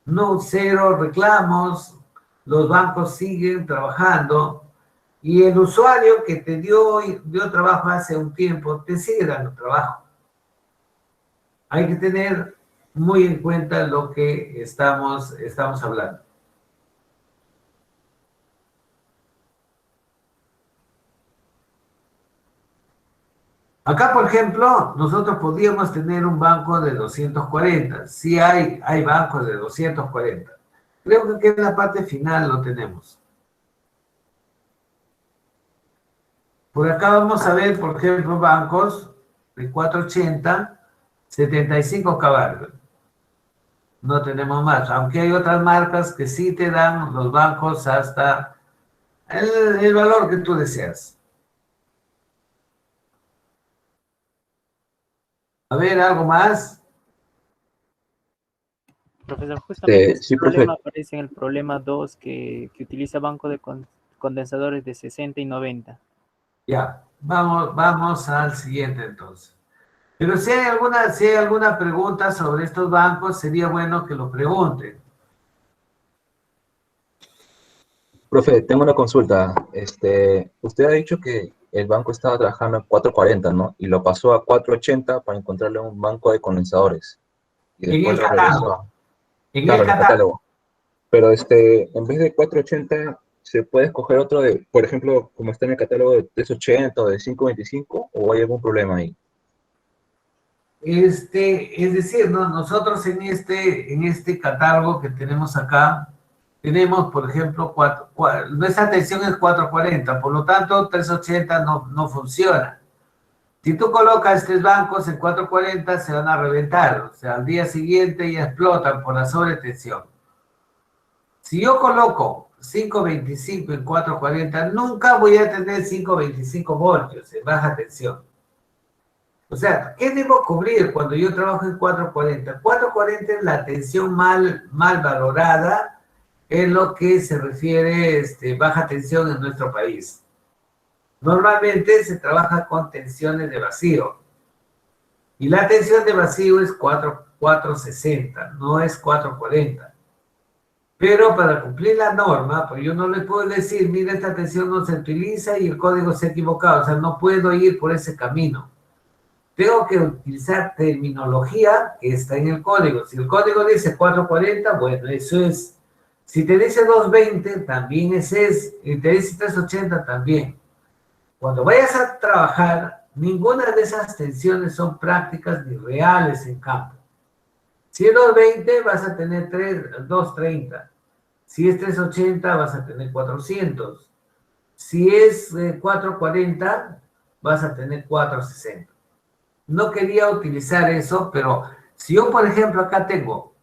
No, cero reclamos, los bancos siguen trabajando y el usuario que te dio trabajo hace un tiempo te sigue dando trabajo. Hay que tener muy en cuenta lo que estamos hablando. Acá, por ejemplo, nosotros podríamos tener un banco de 240. Sí hay bancos de 240. Creo que en la parte final lo tenemos. Por acá vamos a ver, por ejemplo, bancos de 480, 75 caballos. No tenemos más, aunque hay otras marcas que sí te dan los bancos hasta el valor que tú deseas. A ver, ¿algo más? Profesor, justamente este Sí, profe. problema aparece en el problema 2 que utiliza banco de condensadores de 60 y 90. Ya, vamos al siguiente entonces. Pero si hay alguna pregunta sobre estos bancos, sería bueno que lo pregunten. Profe, tengo una consulta. Usted ha dicho que el banco estaba trabajando en 440, ¿no? Y lo pasó a 480 para encontrarle un banco de condensadores. Y En después el lo catálogo. regresó. En Claro, el en el catálogo. catálogo. Pero en vez de 480, ¿se puede escoger otro de, por ejemplo, como está en el catálogo de 380 o de 525? ¿O hay algún problema ahí? Es decir, ¿no? Nosotros en este catálogo que tenemos acá, tenemos, por ejemplo, nuestra atención es 440, por lo tanto, 380 no funciona. Si tú colocas 3 bancos en 440, se van a reventar, o sea, al día siguiente ya explotan por la sobretensión. Si yo coloco 525 en 440, nunca voy a tener 525 voltios en baja tensión. O sea, ¿qué debo cubrir cuando yo trabajo en 440? 440 es la tensión mal valorada en lo que se refiere baja tensión en nuestro país. Normalmente se trabaja con tensiones de vacío. Y la tensión de vacío es 460, no es 440. Pero para cumplir la norma, pues yo no le puedo decir, mira, esta tensión no se utiliza y el código se ha equivocado. O sea, no puedo ir por ese camino. Tengo que utilizar terminología que está en el código. Si el código dice 440, bueno, eso es. Si te dice 220, también ese es. Y te dice 380, también. Cuando vayas a trabajar, ninguna de esas tensiones son prácticas ni reales en campo. Si es 220, vas a tener 230. Si es 380, vas a tener 400. Si es 440, vas a tener 460. No quería utilizar eso, pero si yo, por ejemplo, acá tengo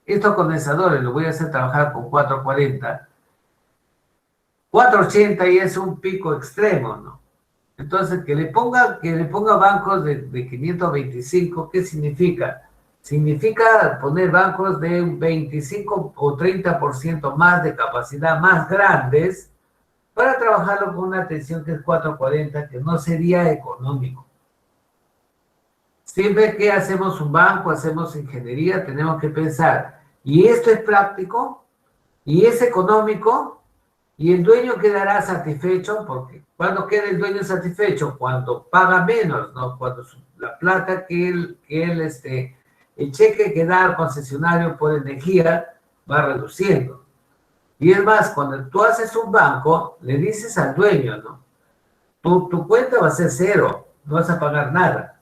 estos condensadores, los voy a hacer trabajar con 440, 480 ya es un pico extremo, ¿no? Entonces, que le ponga bancos de 525, ¿qué significa? Significa poner bancos de un 25 o 30% más de capacidad, más grandes, para trabajarlo con una tensión que es 440, que no sería económico. Siempre que hacemos un banco, hacemos ingeniería, tenemos que pensar, ¿y esto es práctico? ¿Y es económico? ¿Y el dueño quedará satisfecho? Porque ¿cuándo queda el dueño satisfecho? Cuando paga menos, ¿no? Cuando la plata el cheque que da al concesionario por energía va reduciendo. Y es más, cuando tú haces un banco, le dices al dueño, ¿no? Tu cuenta va a ser cero, no vas a pagar nada.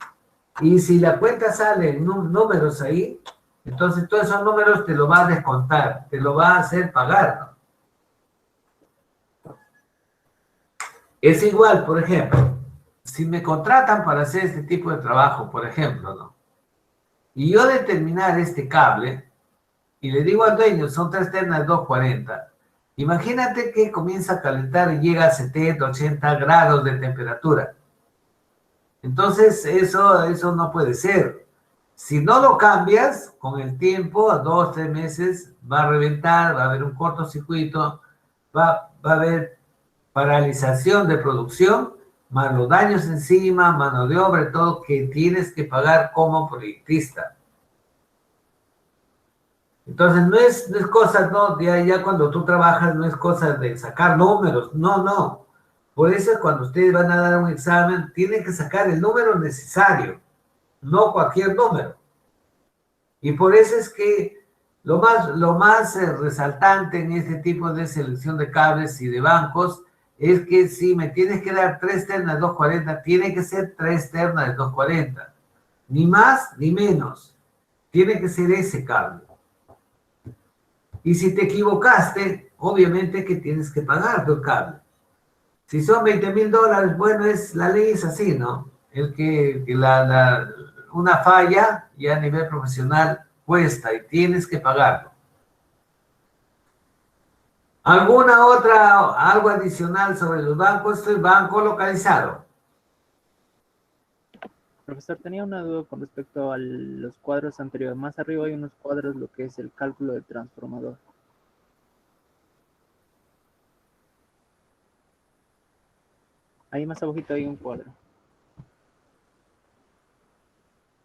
Y si la cuenta sale en números ahí, entonces todos esos números te lo va a descontar, te lo va a hacer pagar, ¿no? Es igual, por ejemplo, si me contratan para hacer este tipo de trabajo, por ejemplo, ¿no? Y yo determinar este cable, y le digo al dueño, son 3 ternas de 240, imagínate que comienza a calentar y llega a 70, 80 grados de temperatura. Entonces, eso no puede ser. Si no lo cambias, con el tiempo, a 2, 3 meses, va a reventar, va a haber un cortocircuito, va a haber paralización de producción, más los daños encima, mano de obra, todo que tienes que pagar como proyectista. Entonces, no es cosa, no, ya cuando tú trabajas, no es cosa de sacar números, no. Por eso cuando ustedes van a dar un examen, tienen que sacar el número necesario, no cualquier número. Y por eso es que lo más resaltante en este tipo de selección de cables y de bancos es que si me tienes que dar 3 ternas de 240, tiene que ser 3 ternas de 240. Ni más ni menos. Tiene que ser ese cable. Y si te equivocaste, obviamente que tienes que pagar tu cable. Si son $20,000, bueno, la ley es así, ¿no? Una falla ya a nivel profesional cuesta y tienes que pagarlo. Algo adicional sobre los bancos? El banco localizado. Profesor, tenía una duda con respecto a los cuadros anteriores. Más arriba hay unos cuadros, lo que es el cálculo del transformador. Ahí más abajito hay un cuadro.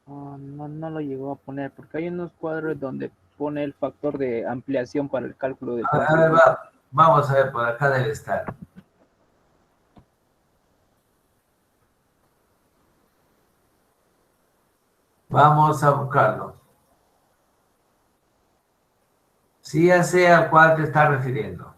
No lo llegó a poner, porque hay unos cuadros donde pone el factor de ampliación para el cálculo del transformador. A ver, vamos a ver, por acá debe estar. Vamos a buscarlo. Sí, ya sé al cual te estás refiriendo.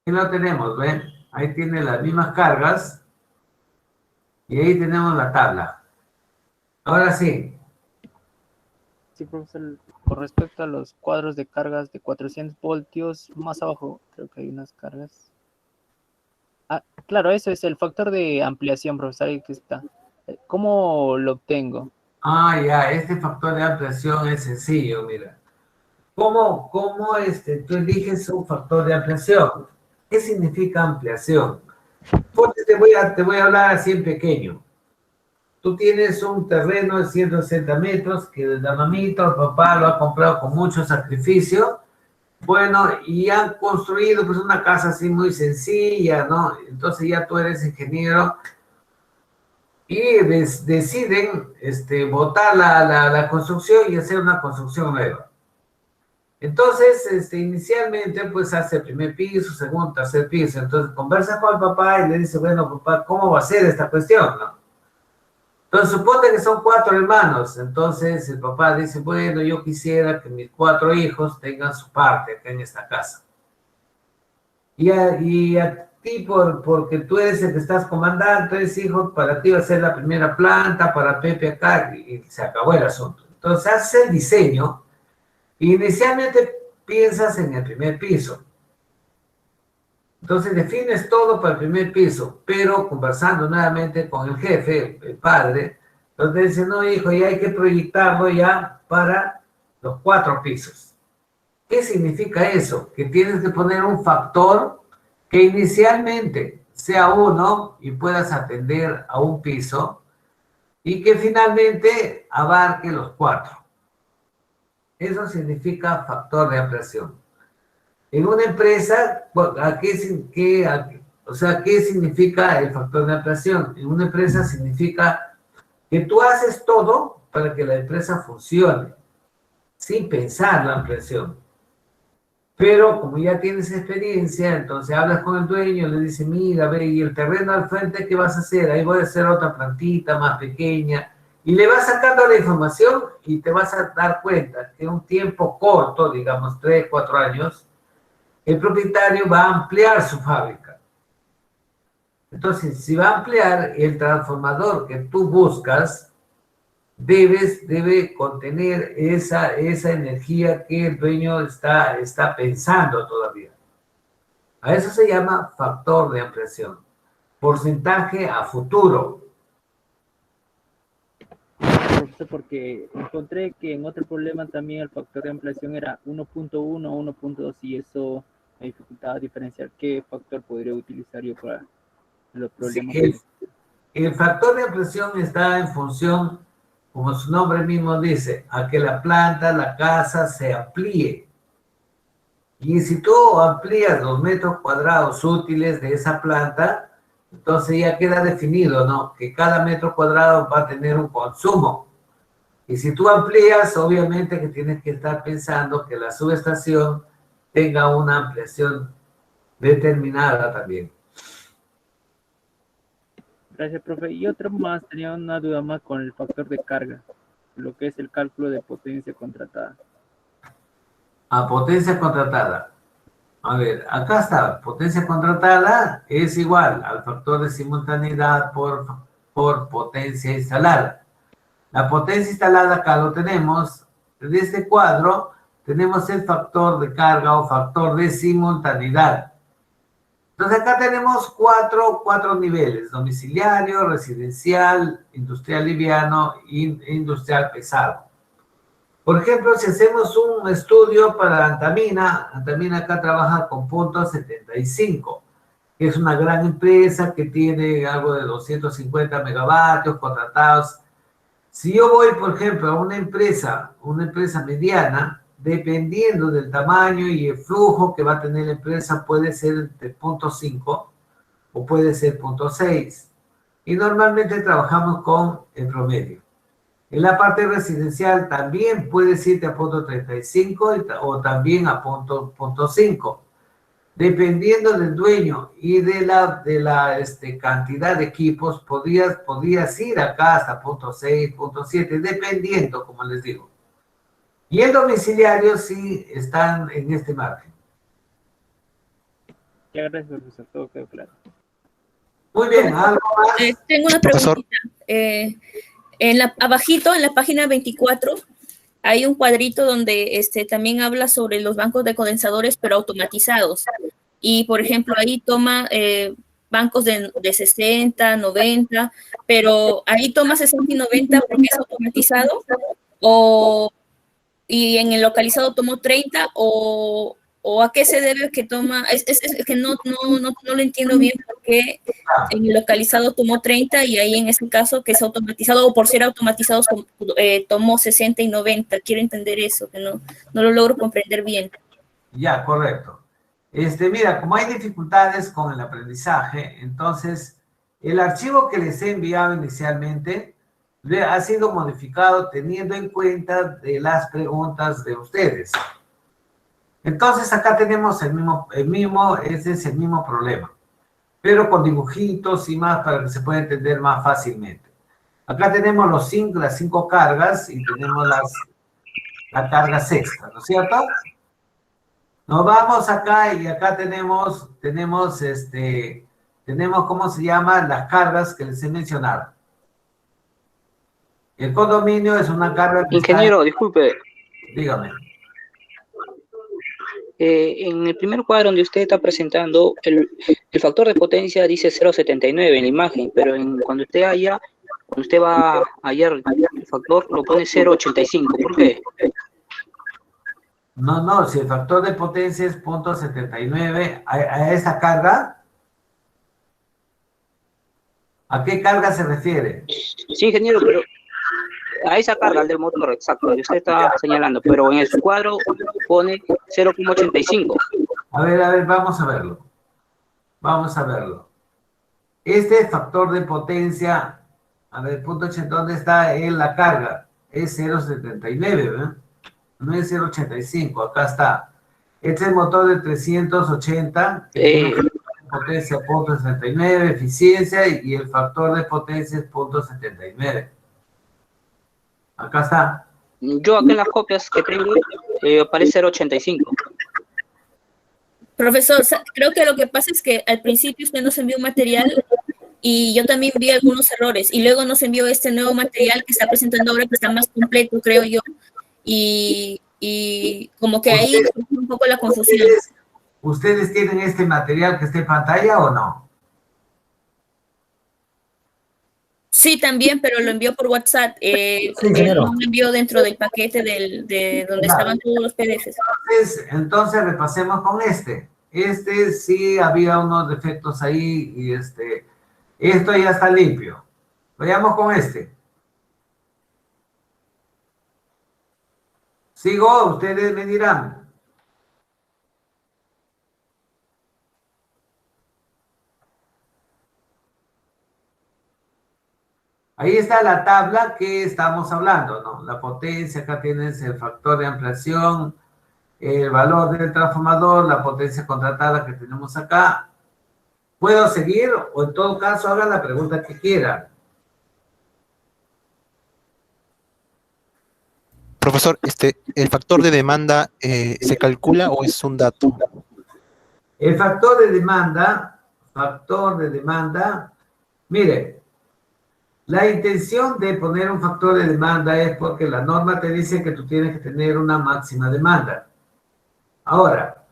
Aquí lo tenemos, ¿ven? Ahí tiene las mismas cargas y ahí tenemos la tabla. Ahora sí. Sí, profesor, con respecto a los cuadros de cargas de 400 voltios, más abajo creo que hay unas cargas. Ah, claro, eso es el factor de ampliación, profesor, ahí que está. ¿Cómo lo obtengo? Ah, ya, este factor de ampliación es sencillo, mira. ¿Cómo tú eliges un factor de ampliación? ¿Qué significa ampliación? Porque te voy a hablar así en pequeño. tú tienes un terreno de 160 metros que la mamita o el papá lo ha comprado con mucho sacrificio, bueno, y han construido pues una casa así muy sencilla, ¿no? Entonces ya tú eres ingeniero y deciden botar la construcción y hacer una construcción nueva. Entonces, inicialmente, pues hace el primer piso, segundo, tercer piso. Entonces, conversa con el papá y le dice, bueno, papá, ¿cómo va a ser esta cuestión, no? Entonces, supone que son 4 hermanos. Entonces, el papá dice, bueno, yo quisiera que mis 4 hijos tengan su parte acá en esta casa. Y a ti, porque tú eres el que estás comandando, 3 hijos, para ti va a ser la primera planta, para Pepe acá, y se acabó el asunto. Entonces, haces el diseño. Inicialmente piensas en el primer piso. Entonces defines todo para el primer piso, pero conversando nuevamente con el jefe, el padre, entonces dice, no hijo, ya hay que proyectarlo ya para los 4 pisos. ¿Qué significa eso? Que tienes que poner un factor que inicialmente sea 1 y puedas atender a un piso y que finalmente abarque los 4. Eso significa factor de ampliación. En una empresa, ¿qué significa el factor de ampliación? En una empresa significa que tú haces todo para que la empresa funcione, sin pensar la ampliación. Pero como ya tienes experiencia, entonces hablas con el dueño, le dices, mira, ve, y el terreno al frente, ¿qué vas a hacer? Ahí voy a hacer otra plantita más pequeña. Y le vas sacando la información y te vas a dar cuenta que en un tiempo corto, digamos 3, 4 años, el propietario va a ampliar su fábrica. Entonces, si va a ampliar, el transformador que tú buscas debe contener esa energía que el dueño está pensando todavía. A eso se llama factor de ampliación. Porcentaje a futuro. Profesor, porque encontré que en otro problema también el factor de ampliación era 1.1 o 1.2 y eso me dificultaba diferenciar qué factor podría utilizar yo para los problemas. Sí, el factor de ampliación está en función, como su nombre mismo dice, a que la planta, la casa se amplíe. Y si tú amplías los metros cuadrados útiles de esa planta, entonces ya queda definido, ¿no? Que cada metro cuadrado va a tener un consumo. Y si tú amplías, obviamente que tienes que estar pensando que la subestación tenga una ampliación determinada también. Gracias, profe. Y otra más, tenía una duda más con el factor de carga, lo que es el cálculo de potencia contratada. A potencia contratada. A ver, acá está, potencia contratada es igual al factor de simultaneidad por potencia instalada. La potencia instalada acá lo tenemos, de este cuadro tenemos el factor de carga o factor de simultaneidad. Entonces acá tenemos cuatro niveles, domiciliario, residencial, industrial liviano e industrial pesado. Por ejemplo, si hacemos un estudio para Antamina acá trabaja con punto 75, que es una gran empresa que tiene algo de 250 megavatios contratados. Si yo voy, por ejemplo, a una empresa mediana, dependiendo del tamaño y el flujo que va a tener la empresa, puede ser de 0.5 o puede ser 0.6. Y normalmente trabajamos con el promedio. En la parte residencial también puedes irte a 0.35 o también a 0.5. Dependiendo del dueño y de la cantidad de equipos, podías ir acá hasta 0.6, 0.7, dependiendo, como les digo. Y el domiciliario sí están en este margen. Gracias, profesor, todo quedó claro. Muy bien, ¿algo más? Tengo una preguntita. Abajito, en la página 24, hay un cuadrito donde también habla sobre los bancos de condensadores, pero automatizados. Y, por ejemplo, ahí toma bancos de 60, 90, pero ahí toma 60 y 90 porque es automatizado, y en el localizado tomó 30, o ¿O a qué se debe que toma? Es que no lo entiendo bien porque en el localizado tomó 30 y ahí en ese caso que es automatizado o por ser automatizados tomó 60 y 90. Quiero entender eso, que no lo logro comprender bien. Ya, correcto. Mira, como hay dificultades con el aprendizaje, entonces el archivo que les he enviado inicialmente ha sido modificado teniendo en cuenta de las preguntas de ustedes. Entonces acá tenemos ese es el mismo problema, pero con dibujitos y más para que se pueda entender más fácilmente. Acá tenemos las 5 cargas y tenemos la carga sexta, ¿no es cierto? Nos vamos acá y acá tenemos, ¿cómo se llama? Las cargas que les he mencionado. El condominio es una carga... Ingeniero, disculpe. Dígame. En el primer cuadro donde usted está presentando, el factor de potencia dice 0.79 en la imagen, pero cuando usted va a hallar el factor, lo pone 0.85. ¿Por qué? No, si el factor de potencia es 0.79, a esa carga, ¿a qué carga se refiere? Sí, ingeniero, pero a esa carga del motor, exacto, que usted está señalando, pero en el cuadro pone 0.85. A ver, vamos a verlo. Vamos a verlo. Este factor de potencia, a ver, punto 80, ¿dónde está en la carga? Es 0.79, ¿verdad? No es 0.85, acá está. Este es el motor de 380, potencia 0.69, eficiencia, y el factor de potencia es 0.79. Acá está. Yo acá en las copias que tengo aparece 0.85. Profesor, creo que lo que pasa es que al principio usted nos envió un material y yo también vi algunos errores y luego nos envió este nuevo material que está presentando ahora que está más completo, creo yo. Y como que ahí es un poco la confusión. ¿Ustedes tienen este material que está en pantalla o no? Sí, también, pero lo envió por WhatsApp. No lo envió dentro del paquete de donde estaban todos los PDFs. Entonces repasemos con este. Este sí había unos defectos ahí y esto ya está limpio. Vayamos con este. ¿Sigo? Ustedes me dirán. Ahí está la tabla que estamos hablando, ¿no? La potencia, acá tienes el factor de ampliación, el valor del transformador, la potencia contratada que tenemos acá. ¿Puedo seguir? O en todo caso, hagan la pregunta que quieran. Profesor, ¿el factor de demanda se calcula o es un dato? El factor de demanda, mire, la intención de poner un factor de demanda es porque la norma te dice que tú tienes que tener una máxima demanda. Ahora,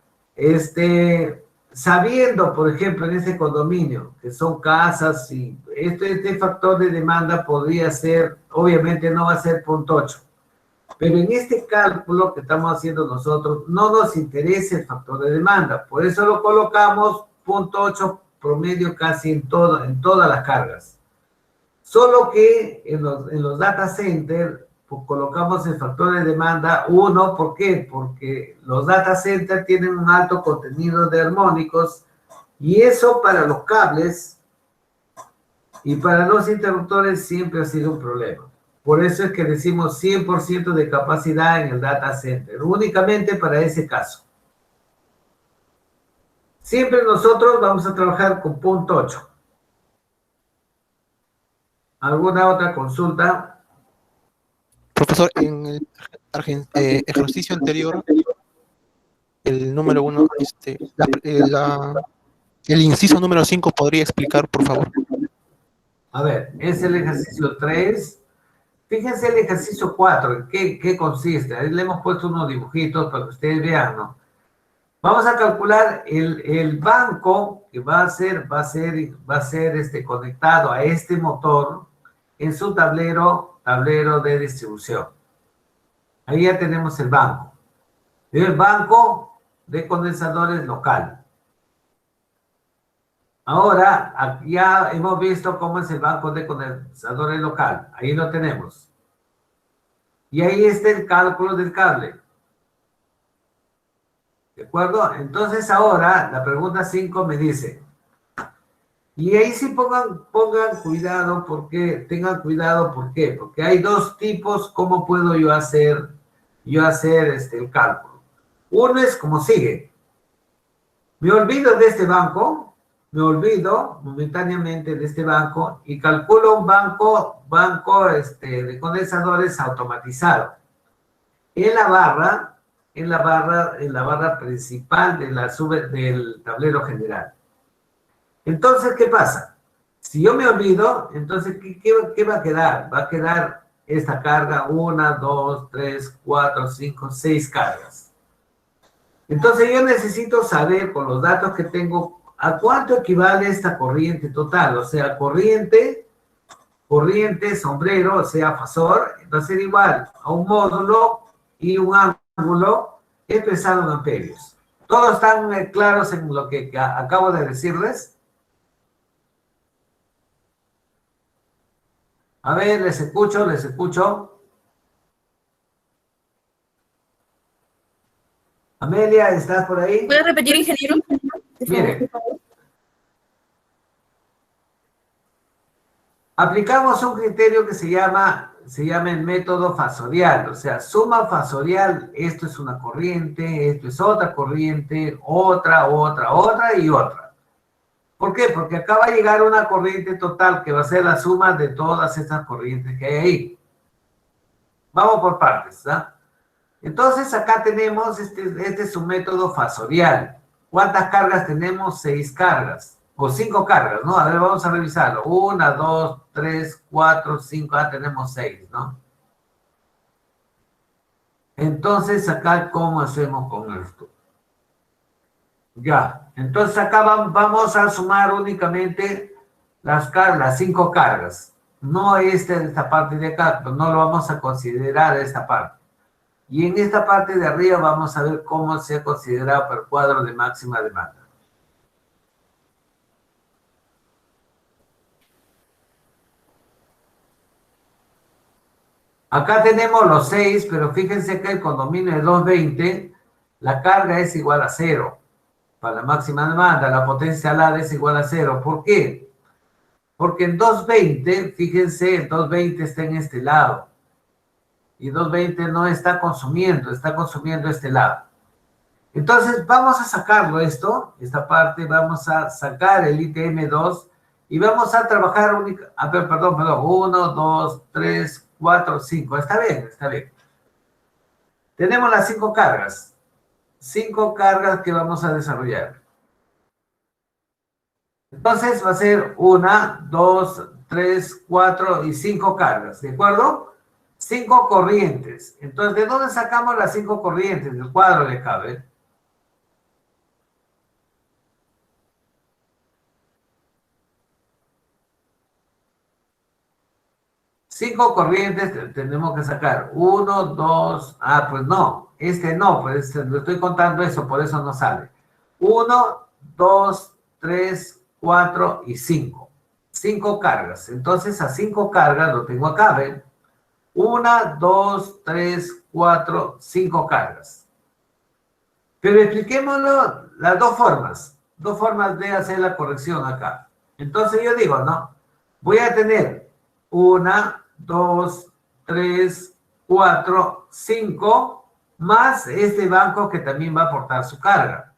sabiendo, por ejemplo, en este condominio, que son casas, y este factor de demanda podría ser, obviamente no va a ser 0.8, pero en este cálculo que estamos haciendo nosotros, no nos interesa el factor de demanda, por eso lo colocamos 0.8 promedio casi en todas las cargas. Solo que en los data centers pues, colocamos el factor de demanda 1, ¿por qué? Porque los data centers tienen un alto contenido de armónicos y eso para los cables y para los interruptores siempre ha sido un problema. Por eso es que decimos 100% de capacidad en el data center, únicamente para ese caso. Siempre nosotros vamos a trabajar con 0.8. ¿Alguna otra consulta? Profesor, en el ejercicio anterior, el número 1, el inciso número 5, ¿podría explicar, por favor? A ver, es el ejercicio 3. Fíjense el ejercicio 4, ¿en qué consiste? Ahí le hemos puesto unos dibujitos para que ustedes vean, ¿no? Vamos a calcular el banco que va a ser conectado a este motor en su tablero de distribución. Ahí ya tenemos el banco. El banco de condensadores local. Ahora, ya hemos visto cómo es el banco de condensadores local. Ahí lo tenemos. Y ahí está el cálculo del cable. ¿De acuerdo? Entonces ahora, la pregunta 5 me dice, y ahí sí pongan cuidado, tengan cuidado, ¿por qué? Porque hay dos tipos, ¿cómo puedo yo hacer el cálculo? Uno es como sigue. Me olvido de este banco, me olvido momentáneamente de este banco y calculo un banco de condensadores automatizado. En la barra principal del tablero general. Entonces, ¿qué pasa? Si yo me olvido, entonces, ¿qué va a quedar? Va a quedar esta carga, 1, 2, 3, 4, 5, 6 cargas. Entonces, yo necesito saber, con los datos que tengo, a cuánto equivale esta corriente total. O sea, corriente, sombrero, o sea, fasor, va a ser igual a un módulo y un ángulo expresado en amperios. ¿Todos están claros en lo que acabo de decirles? A ver, les escucho. Amelia, ¿estás por ahí? ¿Puede repetir, ingeniero? Mire, aplicamos un criterio que se llama el método fasorial, o sea, suma fasorial, esto es una corriente, esto es otra corriente, otra y otra. ¿Por qué? Porque acá va a llegar una corriente total que va a ser la suma de todas estas corrientes que hay ahí. Vamos por partes, ¿ah? Entonces, acá tenemos, este es un método fasorial. ¿Cuántas cargas tenemos? 6 cargas, o 5 cargas, ¿no? A ver, vamos a revisarlo. 1, 2, 3, 4, 5, tenemos 6, ¿no? Entonces, acá, ¿cómo hacemos con esto? Ya, entonces acá vamos a sumar únicamente las 5 cargas. No esta parte de acá, no lo vamos a considerar esta parte. Y en esta parte de arriba vamos a ver cómo se ha considerado por cuadro de máxima demanda. Acá tenemos los 6, pero fíjense que el condominio de 220, la carga es igual a 0. Para la máxima demanda, la potencia alada es igual a 0. ¿Por qué? Porque en 220, fíjense, el 220 está en este lado. Y 220 no está consumiendo este lado. Entonces, vamos a sacarlo esta parte, vamos a sacar el ITM2 y vamos a trabajar, 1, 2, 3, 4, 5. Está bien. Tenemos las 5 cargas. 5 cargas que vamos a desarrollar. Entonces, va a ser 1, 2, 3, 4 y 5 cargas, ¿de acuerdo? 5 corrientes. Entonces, ¿de dónde sacamos las 5 corrientes? Del cuadro de cable. Cinco corrientes tenemos que sacar. 1, 2, pues no. Lo estoy contando eso, por eso no sale. 1, 2, 3, 4 y 5. 5 cargas. Entonces, a 5 cargas lo tengo acá, ¿ven? 1, 2, 3, 4, 5 cargas. Pero expliquémoslo las dos formas de hacer la corrección acá. Entonces yo digo, no, voy a tener 1, 2, 3, 4, 5, más este banco que también va a aportar su carga.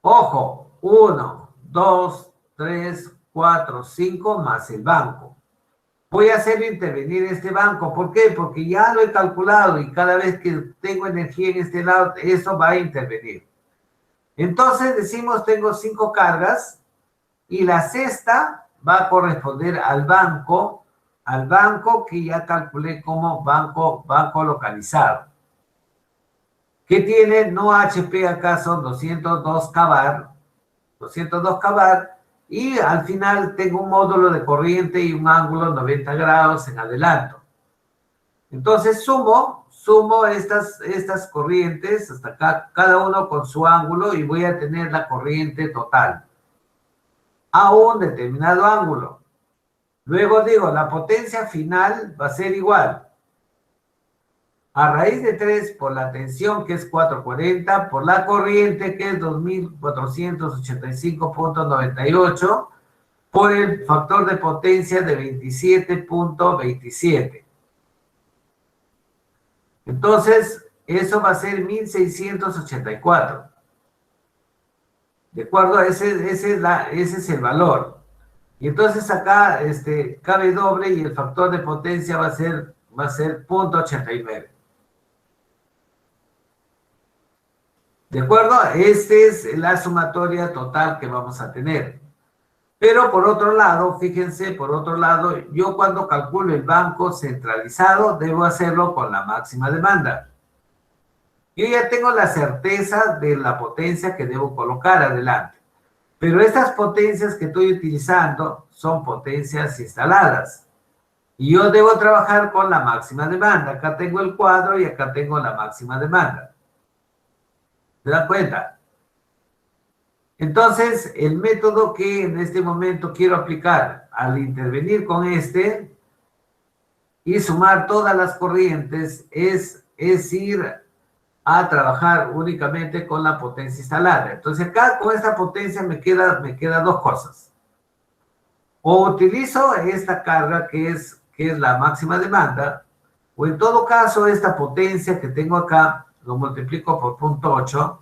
Ojo, 1, 2, 3, 4, 5 más el banco. Voy a hacer intervenir este banco. ¿Por qué? Porque ya lo he calculado y cada vez que tengo energía en este lado, eso va a intervenir. Entonces decimos, tengo 5 cargas y la sexta va a corresponder al banco que ya calculé como banco localizado. ¿Qué tiene? No HP acá son 202 kVAR, y al final tengo un módulo de corriente y un ángulo 90 grados en adelanto. Entonces sumo estas corrientes hasta acá, cada uno con su ángulo, y voy a tener la corriente total a un determinado ángulo. Luego digo, la potencia final va a ser igual a raíz de 3 por la tensión, que es 440, por la corriente, que es 2485.98, por el factor de potencia de 27.27. Entonces, eso va a ser 1684. ¿De acuerdo? Ese es el valor. Y entonces acá cabe doble y el factor de potencia va a ser 0.89. ¿De acuerdo? Esta es la sumatoria total que vamos a tener. Pero por otro lado, fíjense, yo cuando calculo el banco centralizado, debo hacerlo con la máxima demanda. Yo ya tengo la certeza de la potencia que debo colocar adelante. Pero estas potencias que estoy utilizando son potencias instaladas. Y yo debo trabajar con la máxima demanda. Acá tengo el cuadro y acá tengo la máxima demanda. ¿Se dan cuenta? Entonces, el método que en este momento quiero aplicar al intervenir con y sumar todas las corrientes es ir a trabajar únicamente con la potencia instalada. Entonces, acá con esta potencia me queda dos cosas. O utilizo esta carga que es la máxima demanda, o en todo caso esta potencia que tengo acá lo multiplico por 0.8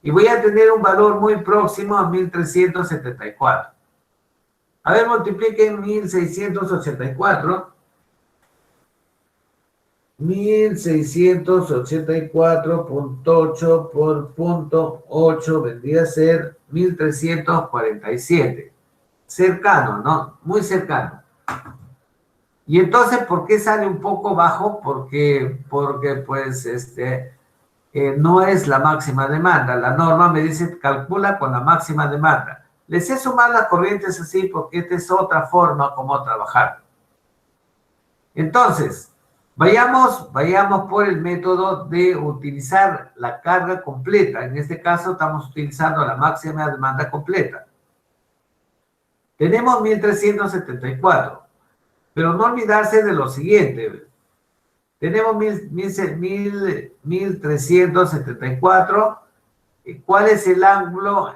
y voy a tener un valor muy próximo a 1374. A ver, multipliquen 1684. 1684.8 por 0.8 vendría a ser 1347. Cercano, ¿no? Muy cercano. Y entonces, ¿por qué sale un poco bajo? Porque pues, no es la máxima demanda. La norma me dice, calcula con la máxima demanda. Les he sumado las corrientes así porque esta es otra forma como trabajar. Entonces, vayamos por el método de utilizar la carga completa. En este caso, estamos utilizando la máxima demanda completa. Tenemos 1374. Pero no olvidarse de lo siguiente. Tenemos 1374. ¿Cuál es el ángulo?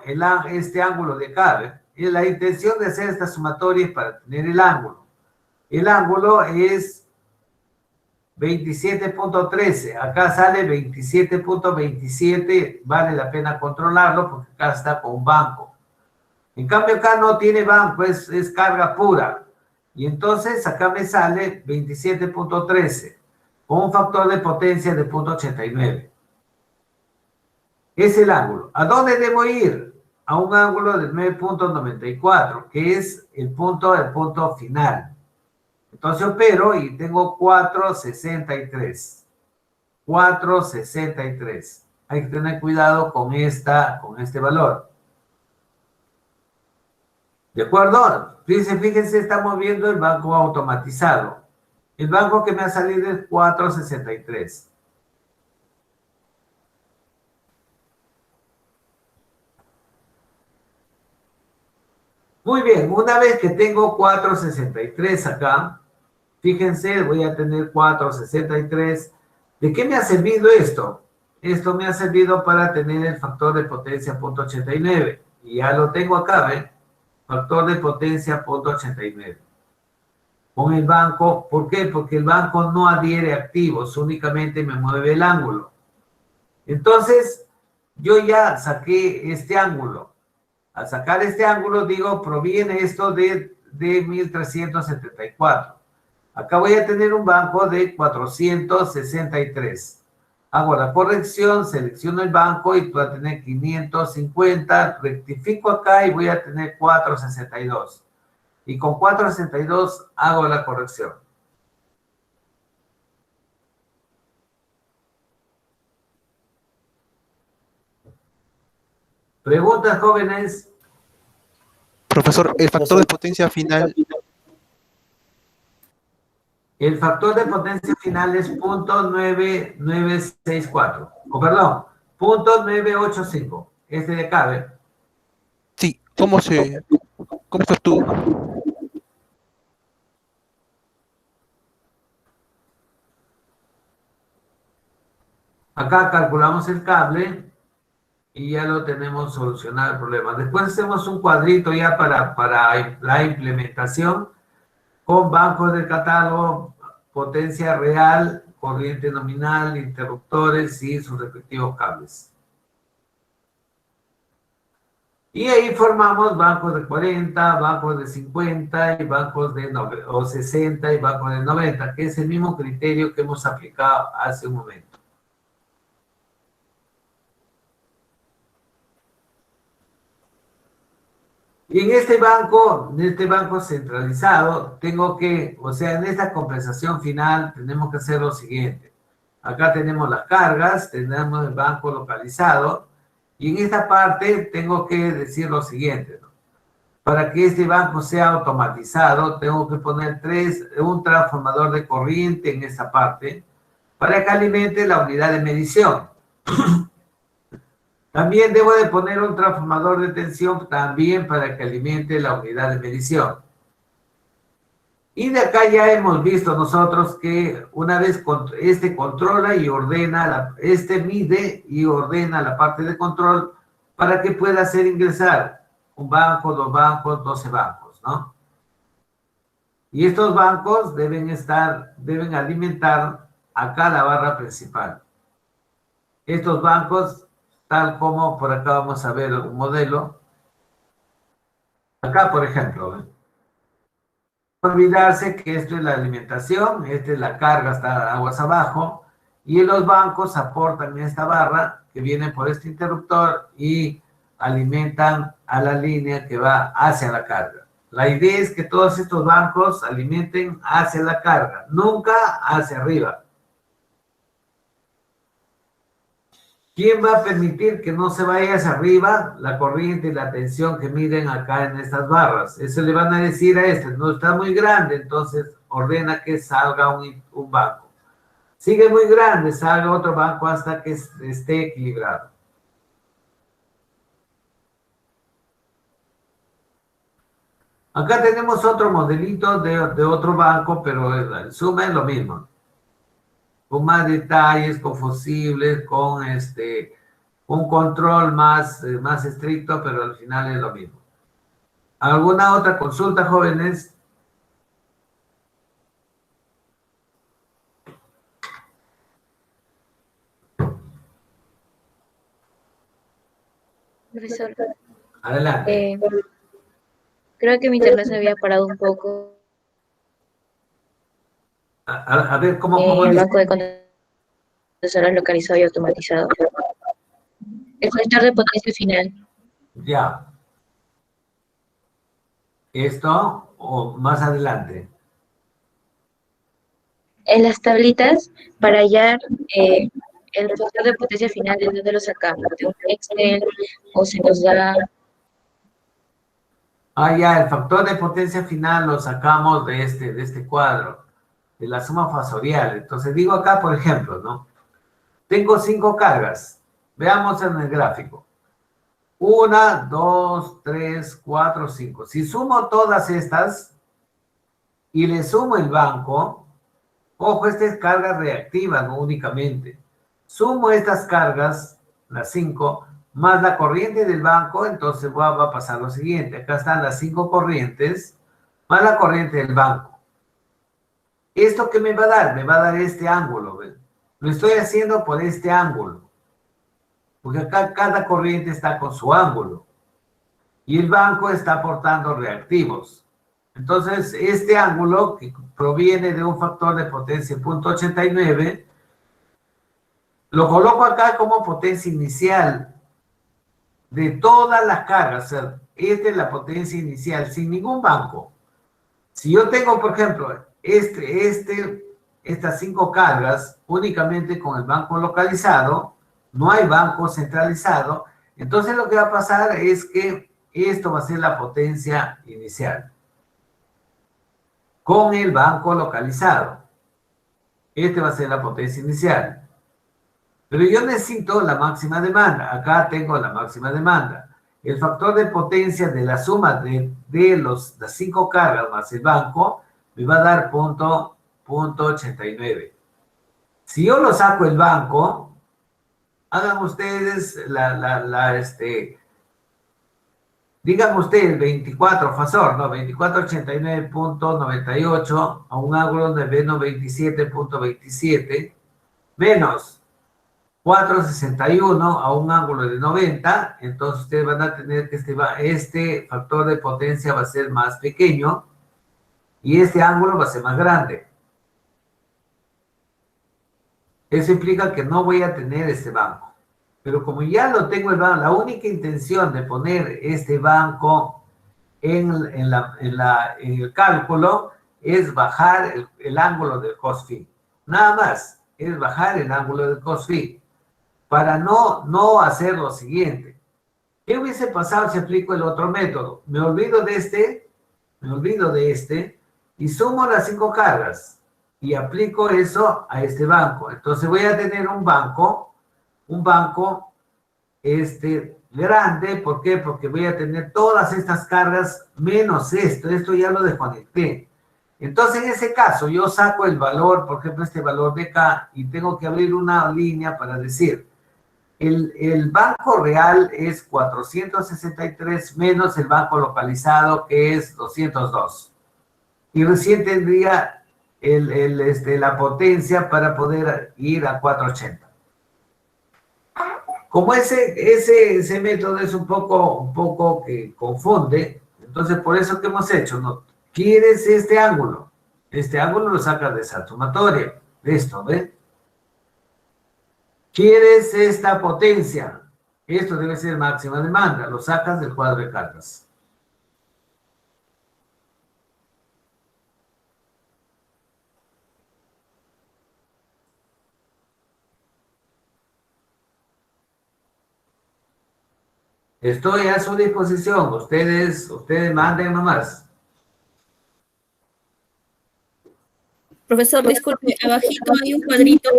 Este ángulo de acá. La intención de hacer esta sumatoria es para tener el ángulo. El ángulo es 27.13. Acá sale 27.27. Vale la pena controlarlo porque acá está con un banco. En cambio acá no tiene banco, es carga pura. Y entonces acá me sale 27.13 con un factor de potencia de 0.89. Es el ángulo. ¿A dónde debo ir? A un ángulo de 9.94, que es el punto final. Entonces opero y tengo 463. 463. Hay que tener cuidado con este valor. ¿De acuerdo? Fíjense, estamos viendo el banco automatizado. El banco que me ha salido es 463. Muy bien, una vez que tengo 463 acá, fíjense, voy a tener 463. ¿De qué me ha servido esto? Esto me ha servido para tener el factor de potencia 0.89. Y ya lo tengo acá, ¿ven? Factor de potencia 0.89. Con el banco, ¿por qué? Porque el banco no adhiere activos, únicamente me mueve el ángulo. Entonces, yo ya saqué este ángulo. Al sacar este ángulo, digo, proviene esto de 1374. Acá voy a tener un banco de 463. Hago la corrección, selecciono el banco y voy a tener 550, rectifico acá y voy a tener 462. Y con 462 hago la corrección. ¿Preguntas, jóvenes? Profesor, el factor de potencia final El factor de potencia final es 0.9964. O perdón, 0.985. Este de acá, ¿ve? Sí, ¿cómo estás tú? Acá calculamos el cable y ya lo tenemos solucionado el problema. Después hacemos un cuadrito ya para la implementación con bancos de catálogo, potencia real, corriente nominal, interruptores y sus respectivos cables. Y ahí formamos bancos de 40, bancos de 50 y bancos de 60 y bancos de 90, que es el mismo criterio que hemos aplicado hace un momento. Y en este banco centralizado, tengo que, o sea, en esta compensación final tenemos que hacer lo siguiente. Acá tenemos las cargas, tenemos el banco localizado, y en esta parte tengo que decir lo siguiente, ¿no? Para que este banco sea automatizado, tengo que poner un transformador de corriente en esta parte, para que alimente la unidad de medición. También debo de poner un transformador de tensión también para que alimente la unidad de medición. Y de acá ya hemos visto nosotros que una vez este controla y ordena, este mide y ordena la parte de control para que pueda hacer ingresar un banco, 2 bancos, 12 bancos, ¿no? Y estos bancos deben alimentar acá la barra principal. Estos bancos, tal como por acá vamos a ver un modelo. Acá, por ejemplo, ¿eh? No olvidarse que esto es la alimentación, esta es la carga hasta aguas abajo, y los bancos aportan en esta barra que viene por este interruptor y alimentan a la línea que va hacia la carga. La idea es que todos estos bancos alimenten hacia la carga, nunca hacia arriba. ¿Quién va a permitir que no se vaya hacia arriba? La corriente y la tensión que miden acá en estas barras. Eso le van a decir a este, no está muy grande, entonces ordena que salga un banco. Sigue muy grande, salga otro banco hasta que esté equilibrado. Acá tenemos otro modelito de otro banco, pero en suma es lo mismo. Con más detalles, con fusibles, con un control más estricto, pero al final es lo mismo. ¿Alguna otra consulta, jóvenes? Profesor, Adelante. creo que mi internet se había parado un poco. A ver, ¿cómo El dice? banco de condensadores localizado y automatizado. El factor de potencia final. Ya. ¿Esto o más adelante? En las tablitas, para hallar el factor de potencia final, ¿de dónde lo sacamos? ¿De un Excel o se nos da? Ah, ya, el factor de potencia final lo sacamos de este cuadro, de la suma fasorial. Entonces digo acá, por ejemplo, ¿no? Tengo 5 cargas. Veamos en el gráfico. 1, 2, 3, 4, 5. Si sumo todas estas y le sumo el banco, ojo, esta es carga reactiva, no únicamente. Sumo estas cargas, las 5, más la corriente del banco, entonces va a pasar lo siguiente. Acá están las 5 corrientes, más la corriente del banco. ¿Esto qué me va a dar? Me va a dar este ángulo, ¿ven? Lo estoy haciendo por este ángulo. Porque acá cada corriente está con su ángulo. Y el banco está aportando reactivos. Entonces, este ángulo, que proviene de un factor de potencia 0.89, lo coloco acá como potencia inicial de todas las cargas. O sea, esta es la potencia inicial, sin ningún banco. Si yo tengo, por ejemplo, estas 5 cargas únicamente con el banco localizado, no hay banco centralizado, entonces lo que va a pasar es que esto va a ser la potencia inicial con el banco localizado. Este va a ser la potencia inicial. Pero yo necesito la máxima demanda. Acá tengo la máxima demanda. El factor de potencia de la suma de las 5 cargas más el banco me va a dar punto 89. Si yo lo saco el banco, hagan ustedes digan ustedes 24 fasor, ¿no? 2489.98 a un ángulo de menos 27.27 menos 461 a un ángulo de 90, entonces ustedes van a tener que este factor de potencia va a ser más pequeño y este ángulo va a ser más grande. Eso implica que no voy a tener este banco. Pero como ya lo tengo el banco, la única intención de poner este banco en el cálculo es bajar el ángulo del cost-phi. Nada más, es bajar el ángulo del cost-phi. Para no hacer lo siguiente. ¿Qué hubiese pasado si aplico el otro método? Me olvido de este y sumo las 5 cargas y aplico eso a este banco. Entonces voy a tener un banco grande. ¿Por qué? Porque voy a tener todas estas cargas menos esto ya lo desconecté. Entonces en ese caso yo saco el valor, por ejemplo este valor de acá, y tengo que abrir una línea para decir el banco real es 463 menos el banco localizado que es 202. Y recién tendría la potencia para poder ir a 480. Como ese método es un poco que confunde, entonces por eso que hemos hecho, ¿no? ¿Quieres este ángulo? Este ángulo lo sacas de esa sumatoria, de esto, ¿ves? ¿Quieres esta potencia? Esto debe ser máxima demanda, lo sacas del cuadro de cargas. Estoy a su disposición, ustedes manden nomás. Profesor, disculpe, abajito hay un cuadrito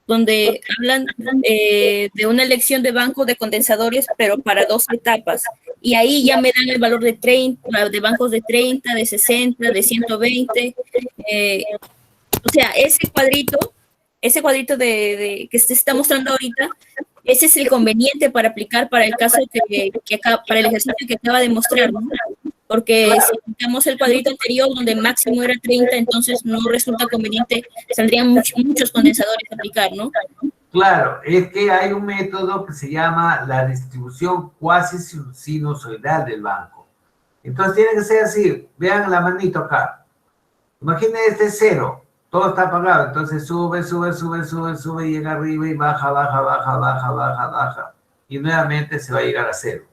donde hablan de una elección de banco de condensadores, pero para 2 etapas. Y ahí ya me dan el valor de 30, de bancos de 30, de 60, de 120. O sea, ese cuadrito de que se está mostrando ahorita, ese es el conveniente para aplicar para el caso para el ejercicio que acaba de mostrar, ¿no? Porque si aplicamos el cuadrito anterior donde máximo era 30, entonces no resulta conveniente, saldrían muchos condensadores a aplicar, ¿no? Claro, es que hay un método que se llama la distribución cuasi sinusoidal del banco. Entonces tiene que ser así, vean la manito acá. Imaginen este 0, todo está apagado, entonces sube, y llega arriba y baja. Y nuevamente se va a llegar a 0.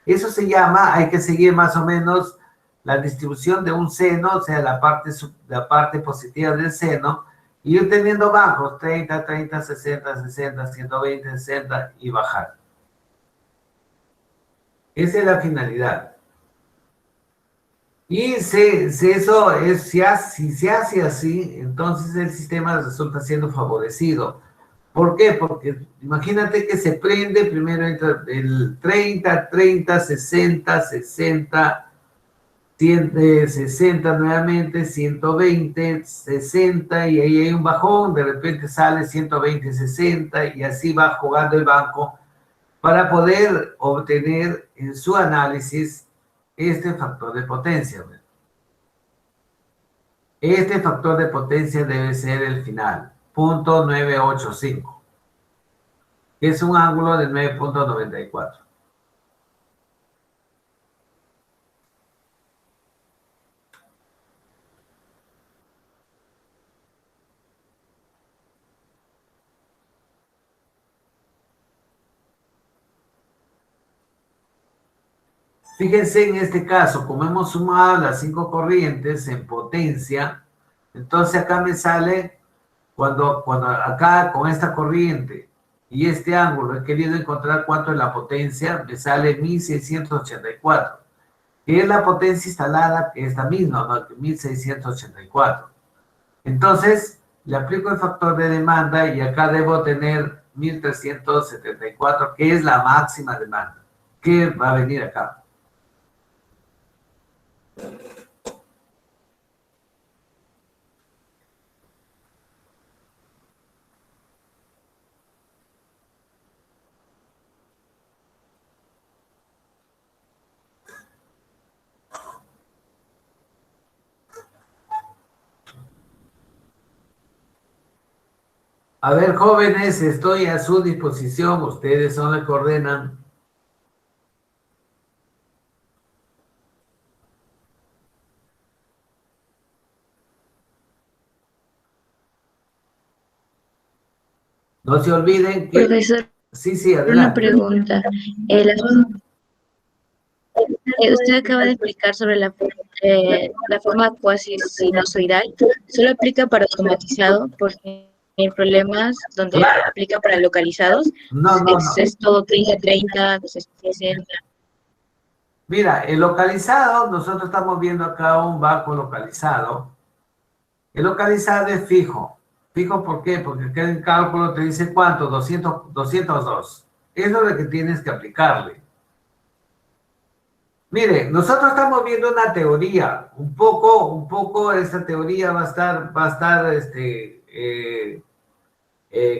Eso se llama, hay que seguir más o menos la distribución de un seno, o sea, la parte positiva del seno, y ir teniendo bajos, 30, 60, 120, 60, y bajar. Esa es la finalidad. Y si se hace así, entonces el sistema resulta siendo favorecido. ¿Por qué? Porque imagínate que se prende primero entre el 30, 60, 60, 60 nuevamente, 120, 60, y ahí hay un bajón, de repente sale 120, 60, y así va jugando el banco para poder obtener en su análisis este factor de potencia. Este factor de potencia debe ser el final. 0.985, que es un ángulo de 9.94. Fíjense en este caso, como hemos sumado las 5 corrientes en potencia, entonces acá me sale cuando acá con esta corriente y este ángulo he querido encontrar cuánto es la potencia, me sale 1684, que es la potencia instalada, que es la misma, ¿no? 1684. Entonces, le aplico el factor de demanda y acá debo tener 1.374, que es la máxima demanda. ¿Qué va a venir acá? A ver, jóvenes, estoy a su disposición. Ustedes son los que ordenan. No se olviden que... Profesor, Sí, una adelante. pregunta. Usted acaba de explicar sobre la forma cuasi sinusoidal. ¿Solo aplica para automatizado? Porque hay problemas donde aplica para localizados. No. Es todo 30-30, 60. Mira, el localizado, nosotros estamos viendo acá un banco localizado. El localizado es fijo. ¿Fijo por qué? Porque acá en el cálculo te dice ¿cuánto? 202. Eso es lo que tienes que aplicarle. Mire, nosotros estamos viendo una teoría. Un poco esta teoría va a estar,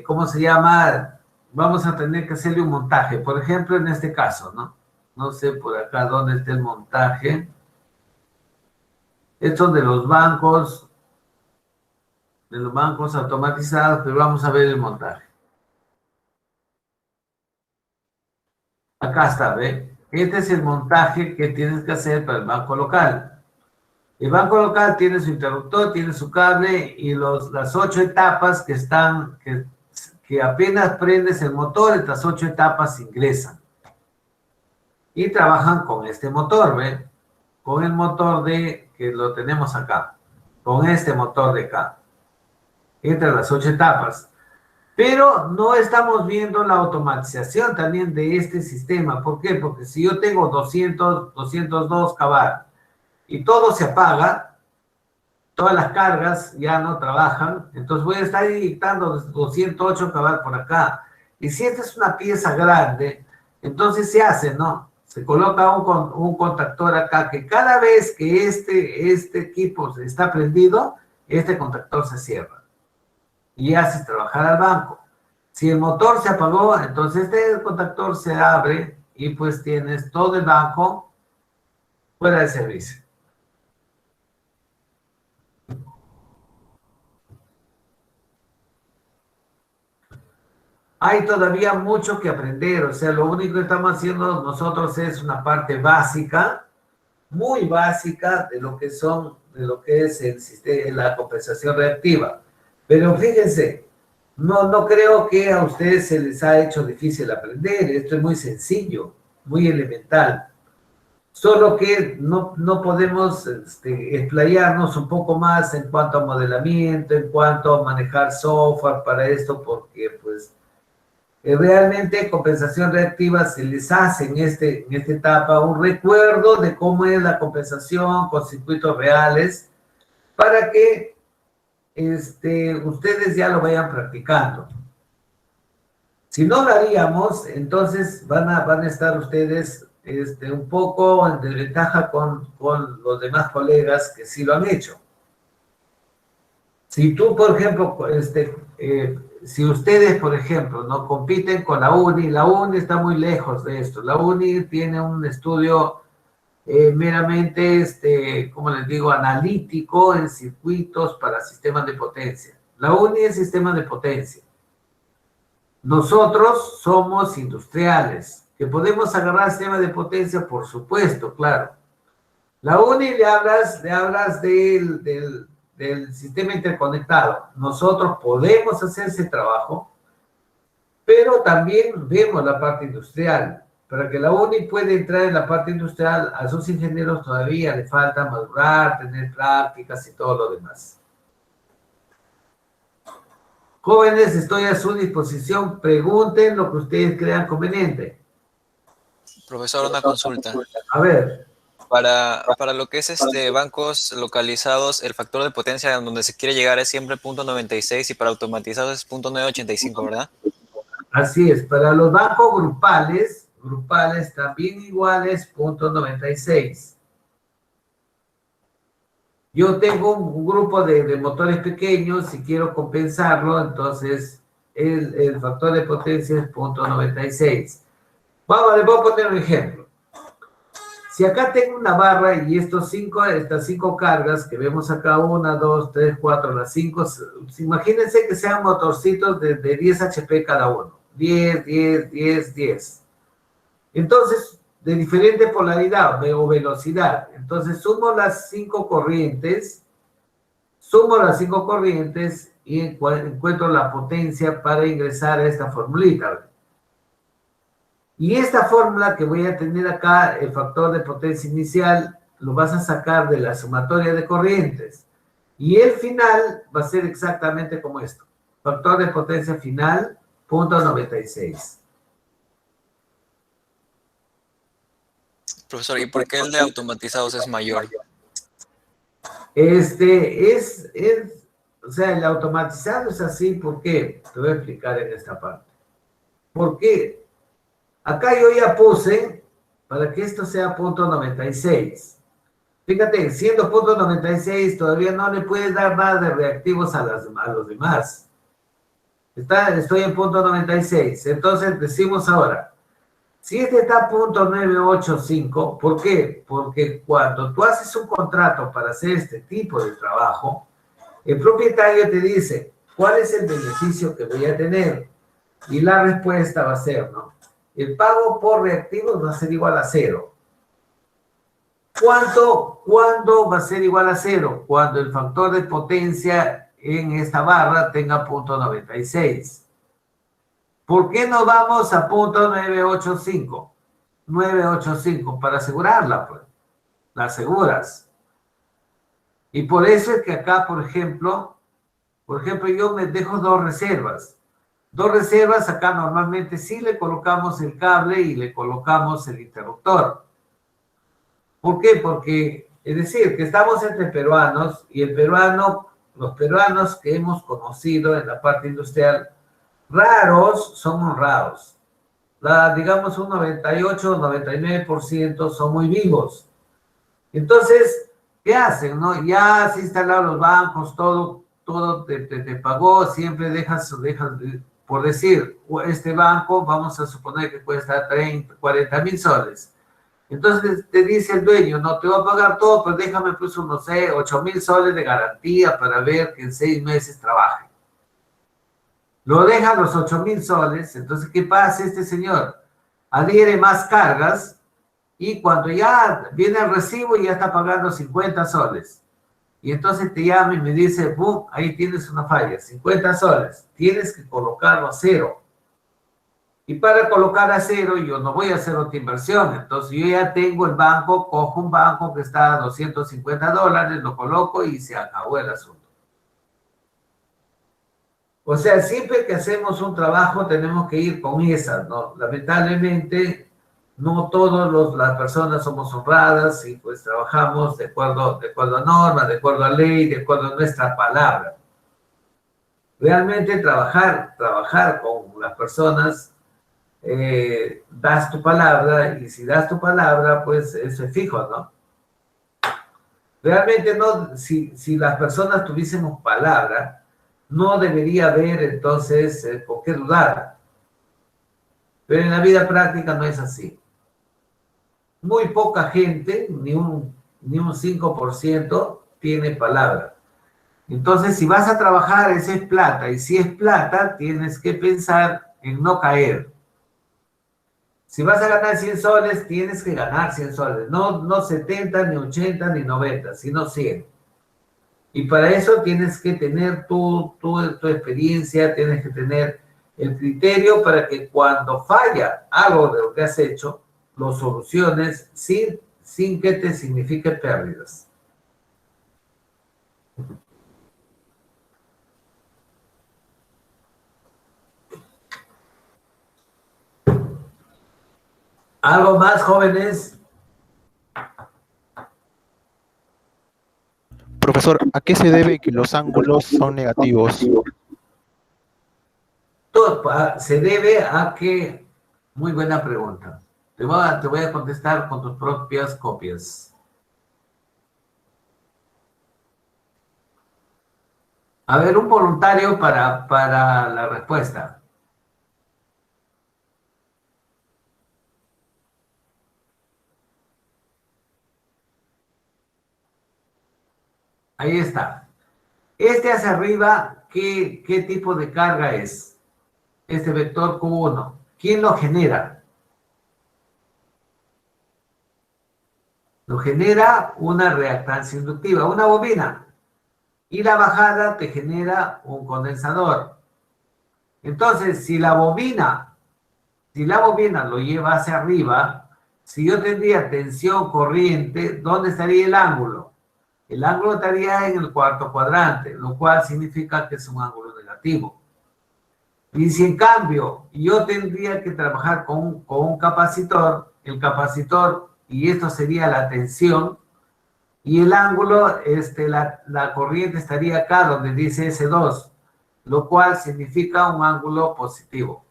¿cómo se llama? Vamos a tener que hacerle un montaje. Por ejemplo, en este caso, ¿no? No sé por acá dónde está el montaje. Esto de los bancos automatizados, pero vamos a ver el montaje. Acá está, ¿ve? Este es el montaje que tienes que hacer para el banco local. El banco local tiene su interruptor, tiene su cable y las 8 etapas que apenas prendes el motor, estas 8 etapas ingresan. Y trabajan con este motor, ¿ve? Con el motor que lo tenemos acá. Con este motor de acá. Entre las 8 etapas. Pero no estamos viendo la automatización también de este sistema. ¿Por qué? Porque si yo tengo 202 cabal y todo se apaga, todas las cargas ya no trabajan, entonces voy a estar dictando 208 cabal por acá. Y si esta es una pieza grande, entonces se hace, ¿no? Se coloca un contactor acá que cada vez que este equipo está prendido, este contactor se cierra. Y haces trabajar al banco. Si el motor se apagó, entonces este contactor se abre y pues tienes todo el banco fuera de servicio. Hay todavía mucho que aprender, o sea, lo único que estamos haciendo nosotros es una parte básica, muy básica de lo que es el sistema, la compensación reactiva. Pero fíjense, no creo que a ustedes se les ha hecho difícil aprender. Esto es muy sencillo, muy elemental. Solo que no podemos explayarnos un poco más en cuanto a modelamiento, en cuanto a manejar software para esto, porque pues realmente compensación reactiva se les hace en esta etapa un recuerdo de cómo es la compensación con circuitos reales para que ustedes ya lo vayan practicando. Si no lo haríamos, entonces van a estar ustedes un poco en desventaja con los demás colegas que sí lo han hecho. Si tú, por ejemplo, si ustedes, por ejemplo, no compiten con la UNI está muy lejos de esto. La UNI tiene un estudio meramente, como les digo, analítico en circuitos para sistemas de potencia. La UNI es sistema de potencia. Nosotros somos industriales, que podemos agarrar sistemas de potencia, por supuesto, claro. La UNI le hablas del sistema interconectado. Nosotros podemos hacer ese trabajo, pero también vemos la parte industrial. Para que la UNI pueda entrar en la parte industrial, a sus ingenieros todavía le falta madurar, tener prácticas y todo lo demás. Jóvenes, estoy a su disposición. Pregunten lo que ustedes crean conveniente. Profesor, una consulta. A ver. Para lo que es bancos localizados, el factor de potencia donde se quiere llegar es siempre 0.96 y para automatizados es 0.985, ¿verdad? Así es, para los bancos grupales también iguales 0.96. Yo tengo un grupo de motores pequeños, si quiero compensarlo, entonces el factor de potencia es 0.96. Les voy a poner un ejemplo. Si acá tengo una barra y estas cinco cargas que vemos acá, 1, 2, 3, 4, las 5, imagínense que sean motorcitos de 10 HP cada uno. 10, 10, 10, 10. Entonces, de diferente polaridad o velocidad. Entonces, sumo las 5 corrientes y encuentro la potencia para ingresar a esta formulita. Y esta fórmula que voy a tener acá, el factor de potencia inicial, lo vas a sacar de la sumatoria de corrientes. Y el final va a ser exactamente como esto. Factor de potencia final, 0.96. Profesor, ¿y por qué el de automatizados es mayor? O sea, el automatizado es así, ¿por qué? Te voy a explicar en esta parte. ¿Por qué? Acá yo ya puse, para que esto sea 0.96. Fíjate, siendo 0.96, todavía no le puedes dar nada de reactivos a los demás. Estoy en 0.96. Entonces decimos ahora, si este está 0.985, ¿por qué? Porque cuando tú haces un contrato para hacer este tipo de trabajo, el propietario te dice, ¿cuál es el beneficio que voy a tener? Y la respuesta va a ser, ¿no? El pago por reactivos va a ser igual a 0. ¿Cuándo va a ser igual a 0? Cuando el factor de potencia en esta barra tenga 0.96. ¿Por qué no vamos a 0.985? 985 para asegurarla, pues. La aseguras. Y por eso es que acá, por ejemplo, yo me dejo 2 reservas. 2 reservas, acá normalmente sí le colocamos el cable y le colocamos el interruptor. ¿Por qué? Porque, es decir, que estamos entre peruanos y los peruanos que hemos conocido en la parte industrial, raros son honrados. Digamos un 98 o 99% son muy vivos. Entonces, ¿qué hacen? ¿No? Ya se instalaron los bancos, todo te pagó, siempre dejas, por decir, este banco, vamos a suponer que cuesta 30, 40 mil soles. Entonces te dice el dueño, no te voy a pagar todo, pero déjame pues no sé, 8 mil soles de garantía para ver que en 6 meses trabaje. Lo dejan los 8 mil soles, entonces ¿qué pasa? Este señor adhiere más cargas y cuando ya viene el recibo ya está pagando 50 soles. Y entonces te llama y me dice, ¡pum! Ahí tienes una falla, 50 soles. Tienes que colocarlo a 0. Y para colocar a 0, yo no voy a hacer otra inversión. Entonces yo ya tengo el banco, cojo un banco que está a $250, lo coloco y se acabó el asunto. O sea, siempre que hacemos un trabajo tenemos que ir con esas, ¿no? Lamentablemente, no todas las personas somos honradas y pues trabajamos de acuerdo a normas, de acuerdo a ley, de acuerdo a nuestra palabra. Realmente trabajar con las personas, das tu palabra y si das tu palabra, pues eso es fijo, ¿no? Realmente no, si las personas tuviésemos palabra, no debería haber entonces por qué dudar. Pero en la vida práctica no es así. Muy poca gente, ni un 5%, tiene palabra. Entonces, si vas a trabajar, eso es plata. Y si es plata, tienes que pensar en no caer. Si vas a ganar 100 soles, tienes que ganar 100 soles. No 70, ni 80, ni 90, sino 100. Y para eso tienes que tener tu experiencia, tienes que tener el criterio para que cuando falla algo de lo que has hecho, lo soluciones sin que te signifique pérdidas. ¿Algo más, jóvenes? profesor, ¿a qué se debe que los ángulos son negativos? Se debe a que, muy buena pregunta. Te voy a contestar con tus propias copias. A ver, un voluntario para la respuesta. Ahí está. Este hacia arriba, ¿qué tipo de carga es? Este vector Q1. ¿Quién lo genera? Lo genera una reactancia inductiva, una bobina. Y la bajada te genera un condensador. Entonces, si la bobina lo lleva hacia arriba, si yo tendría tensión corriente, ¿dónde estaría el ángulo? El ángulo estaría en el cuarto cuadrante, lo cual significa que es un ángulo negativo. Y si en cambio yo tendría que trabajar con un capacitor, el capacitor, y esto sería la tensión, y el ángulo, la corriente estaría acá donde dice S2, lo cual significa un ángulo positivo.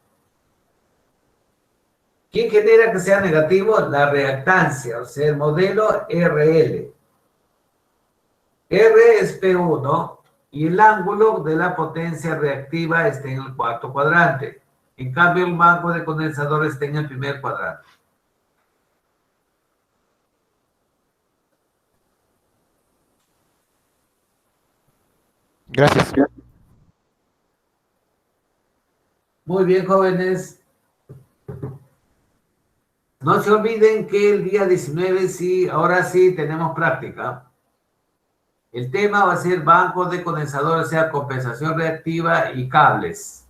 ¿Quién genera que sea negativo? La reactancia, o sea, el modelo RL. R es P1 y el ángulo de la potencia reactiva está en el cuarto cuadrante. En cambio, el banco de condensador está en el primer cuadrante. Gracias. Muy bien, jóvenes. No se olviden que el día 19, sí, ahora sí tenemos práctica. El tema va a ser bancos de condensador, o sea, compensación reactiva y cables.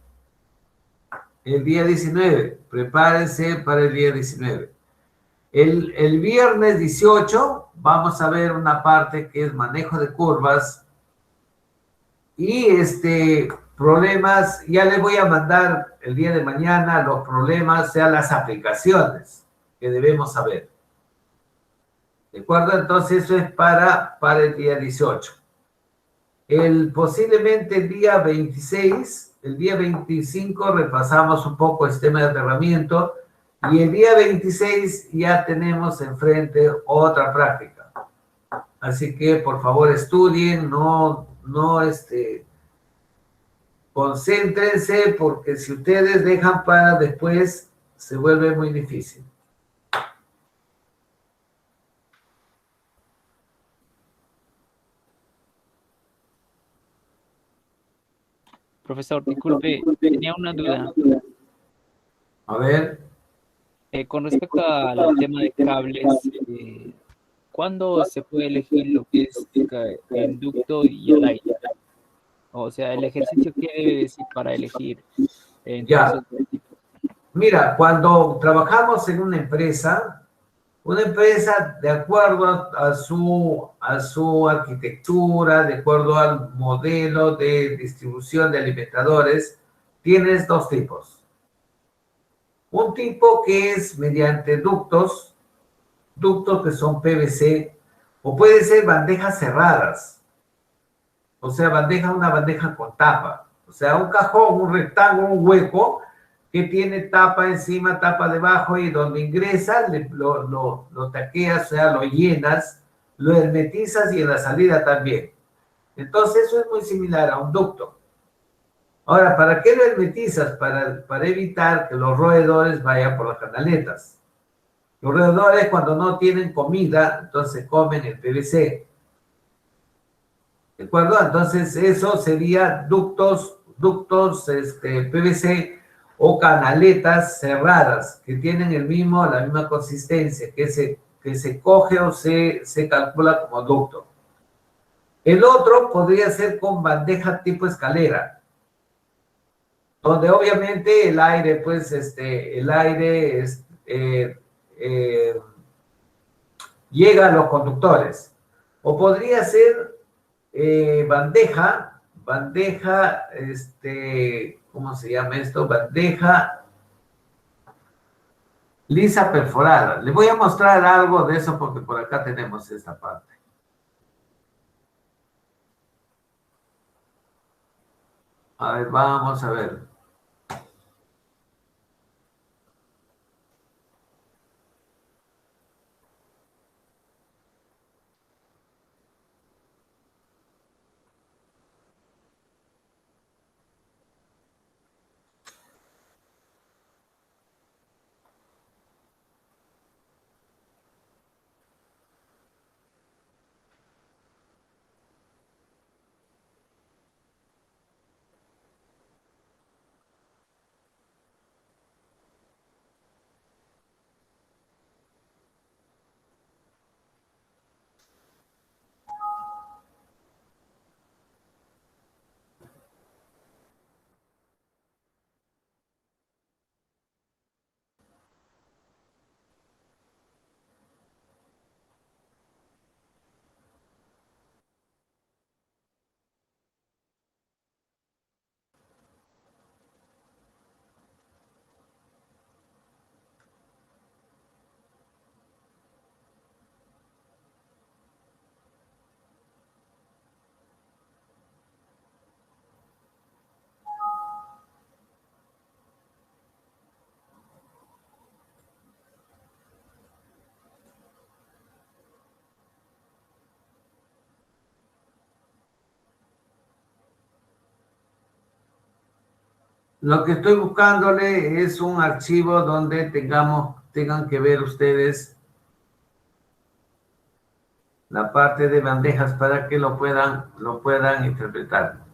El día 19, prepárense para el día 19. El viernes 18 vamos a ver una parte que es manejo de curvas y problemas. Ya les voy a mandar el día de mañana los problemas, o sea, las aplicaciones que debemos saber. ¿De acuerdo? Entonces eso es para el día 18. Posiblemente el día 26, el día 25 repasamos un poco el tema de aterramiento y el día 26 ya tenemos enfrente otra práctica. Así que por favor estudien, concéntrense porque si ustedes dejan para después se vuelve muy difícil. Profesor, disculpe, tenía una duda. A ver. Con respecto al tema de cables, ¿cuándo se puede elegir lo que es el ducto y el aire? O sea, el ejercicio que debe decir para elegir entre Ya. esos dos tipos. Mira, cuando trabajamos en una empresa de acuerdo a su arquitectura, de acuerdo al modelo de distribución de alimentadores, tienes dos tipos. Un tipo que es mediante ductos que son PVC, o puede ser bandejas cerradas. O sea, una bandeja con tapa. O sea, un cajón, un rectángulo, un hueco, que tiene tapa encima, tapa debajo, y donde ingresas lo taqueas, o sea, lo llenas, lo hermetizas y en la salida también. Entonces eso es muy similar a un ducto. Ahora, ¿para qué lo hermetizas? Para evitar que los roedores vayan por las canaletas. Los roedores cuando no tienen comida, entonces comen el PVC. ¿De acuerdo? Entonces eso sería ductos PVC o canaletas cerradas que tienen la misma consistencia, que se coge o se calcula como ducto. El otro podría ser con bandeja tipo escalera, donde obviamente el aire, llega a los conductores. O podría ser bandeja, ¿cómo se llama esto? Bandeja lisa perforada. Les voy a mostrar algo de eso porque por acá tenemos esta parte. A ver, vamos a ver. Lo que estoy buscándole es un archivo donde tengan que ver ustedes la parte de bandejas para que lo puedan interpretar.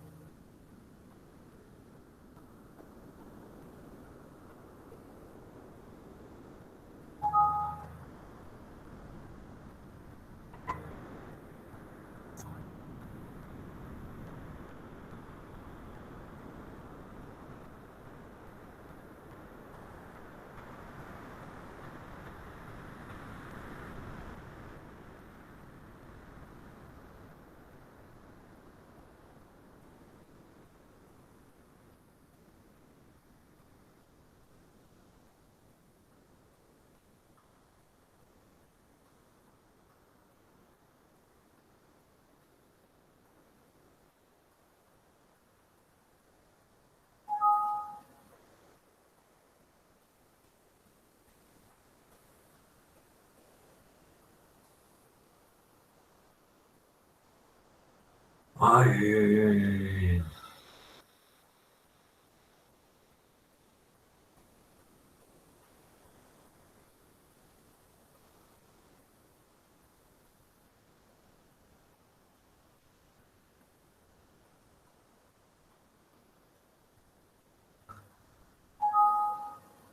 Ay, ay, ay, ay.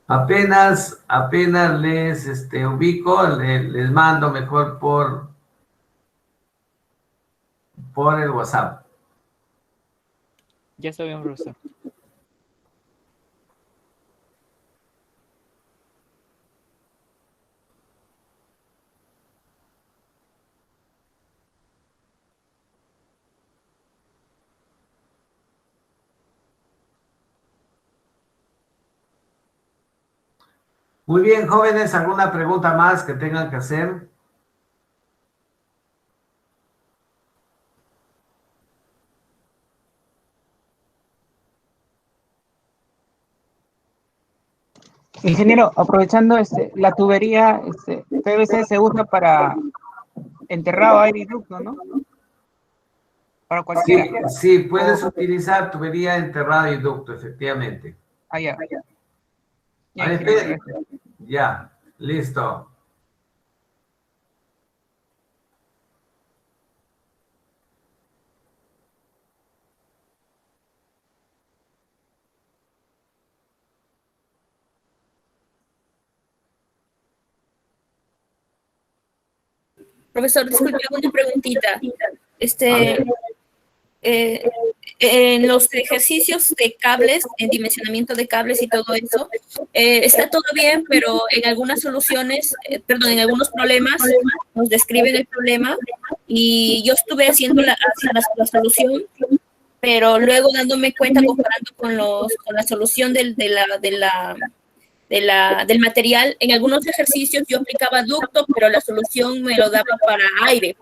Apenas les ubico, les mando mejor por el WhatsApp. Ya está bien, profesor. Muy bien, jóvenes, ¿alguna pregunta más que tengan que hacer? Ingeniero, aprovechando la tubería PVC se usa para enterrado aire y ducto, ¿no? Para cualquiera. Sí, puedes utilizar tubería enterrada y ducto, efectivamente. Ah, ya. Ya, A ver, ingeniero, espera. gracias. Ya, listo. Profesor, disculpe, una preguntita. En los ejercicios de cables, en dimensionamiento de cables y todo eso, está todo bien, pero en algunas soluciones, en algunos problemas, nos describen el problema y yo estuve haciendo la solución, pero luego dándome cuenta, comparando con la solución del material, en algunos ejercicios yo aplicaba ducto, pero la solución me lo daba para aire.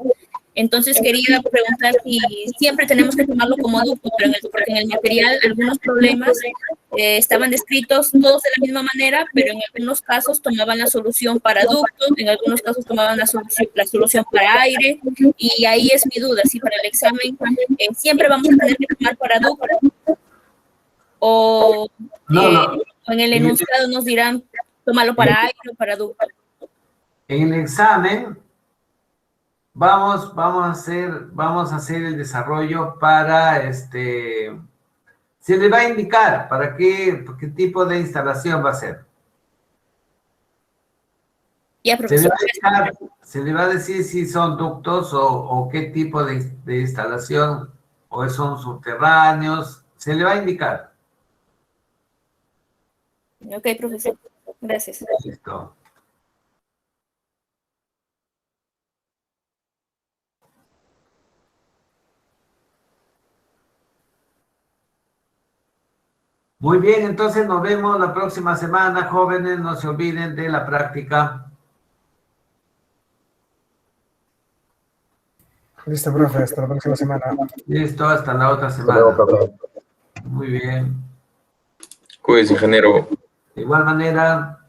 Entonces quería preguntar si siempre tenemos que tomarlo como ducto, pero porque en el material algunos problemas estaban descritos todos de la misma manera, pero en algunos casos tomaban la solución para ducto, en algunos casos tomaban la solución para aire, y ahí es mi duda, si para el examen siempre vamos a tener que tomar para ducto, o en el enunciado nos dirán tómalo para aire o para ducto. En el examen vamos a hacer el desarrollo para se le va a indicar para qué tipo de instalación va a ser. Ya, profesor. Se le va a decir si son ductos o qué tipo de instalación, o son subterráneos, se le va a indicar. Ok, profesor. Gracias. Listo. Muy bien, entonces nos vemos la próxima semana, jóvenes, no se olviden de la práctica. Listo, profe, hasta la próxima semana. Listo, hasta la otra semana. Muy bien. Cuídese, ingeniero. De igual manera.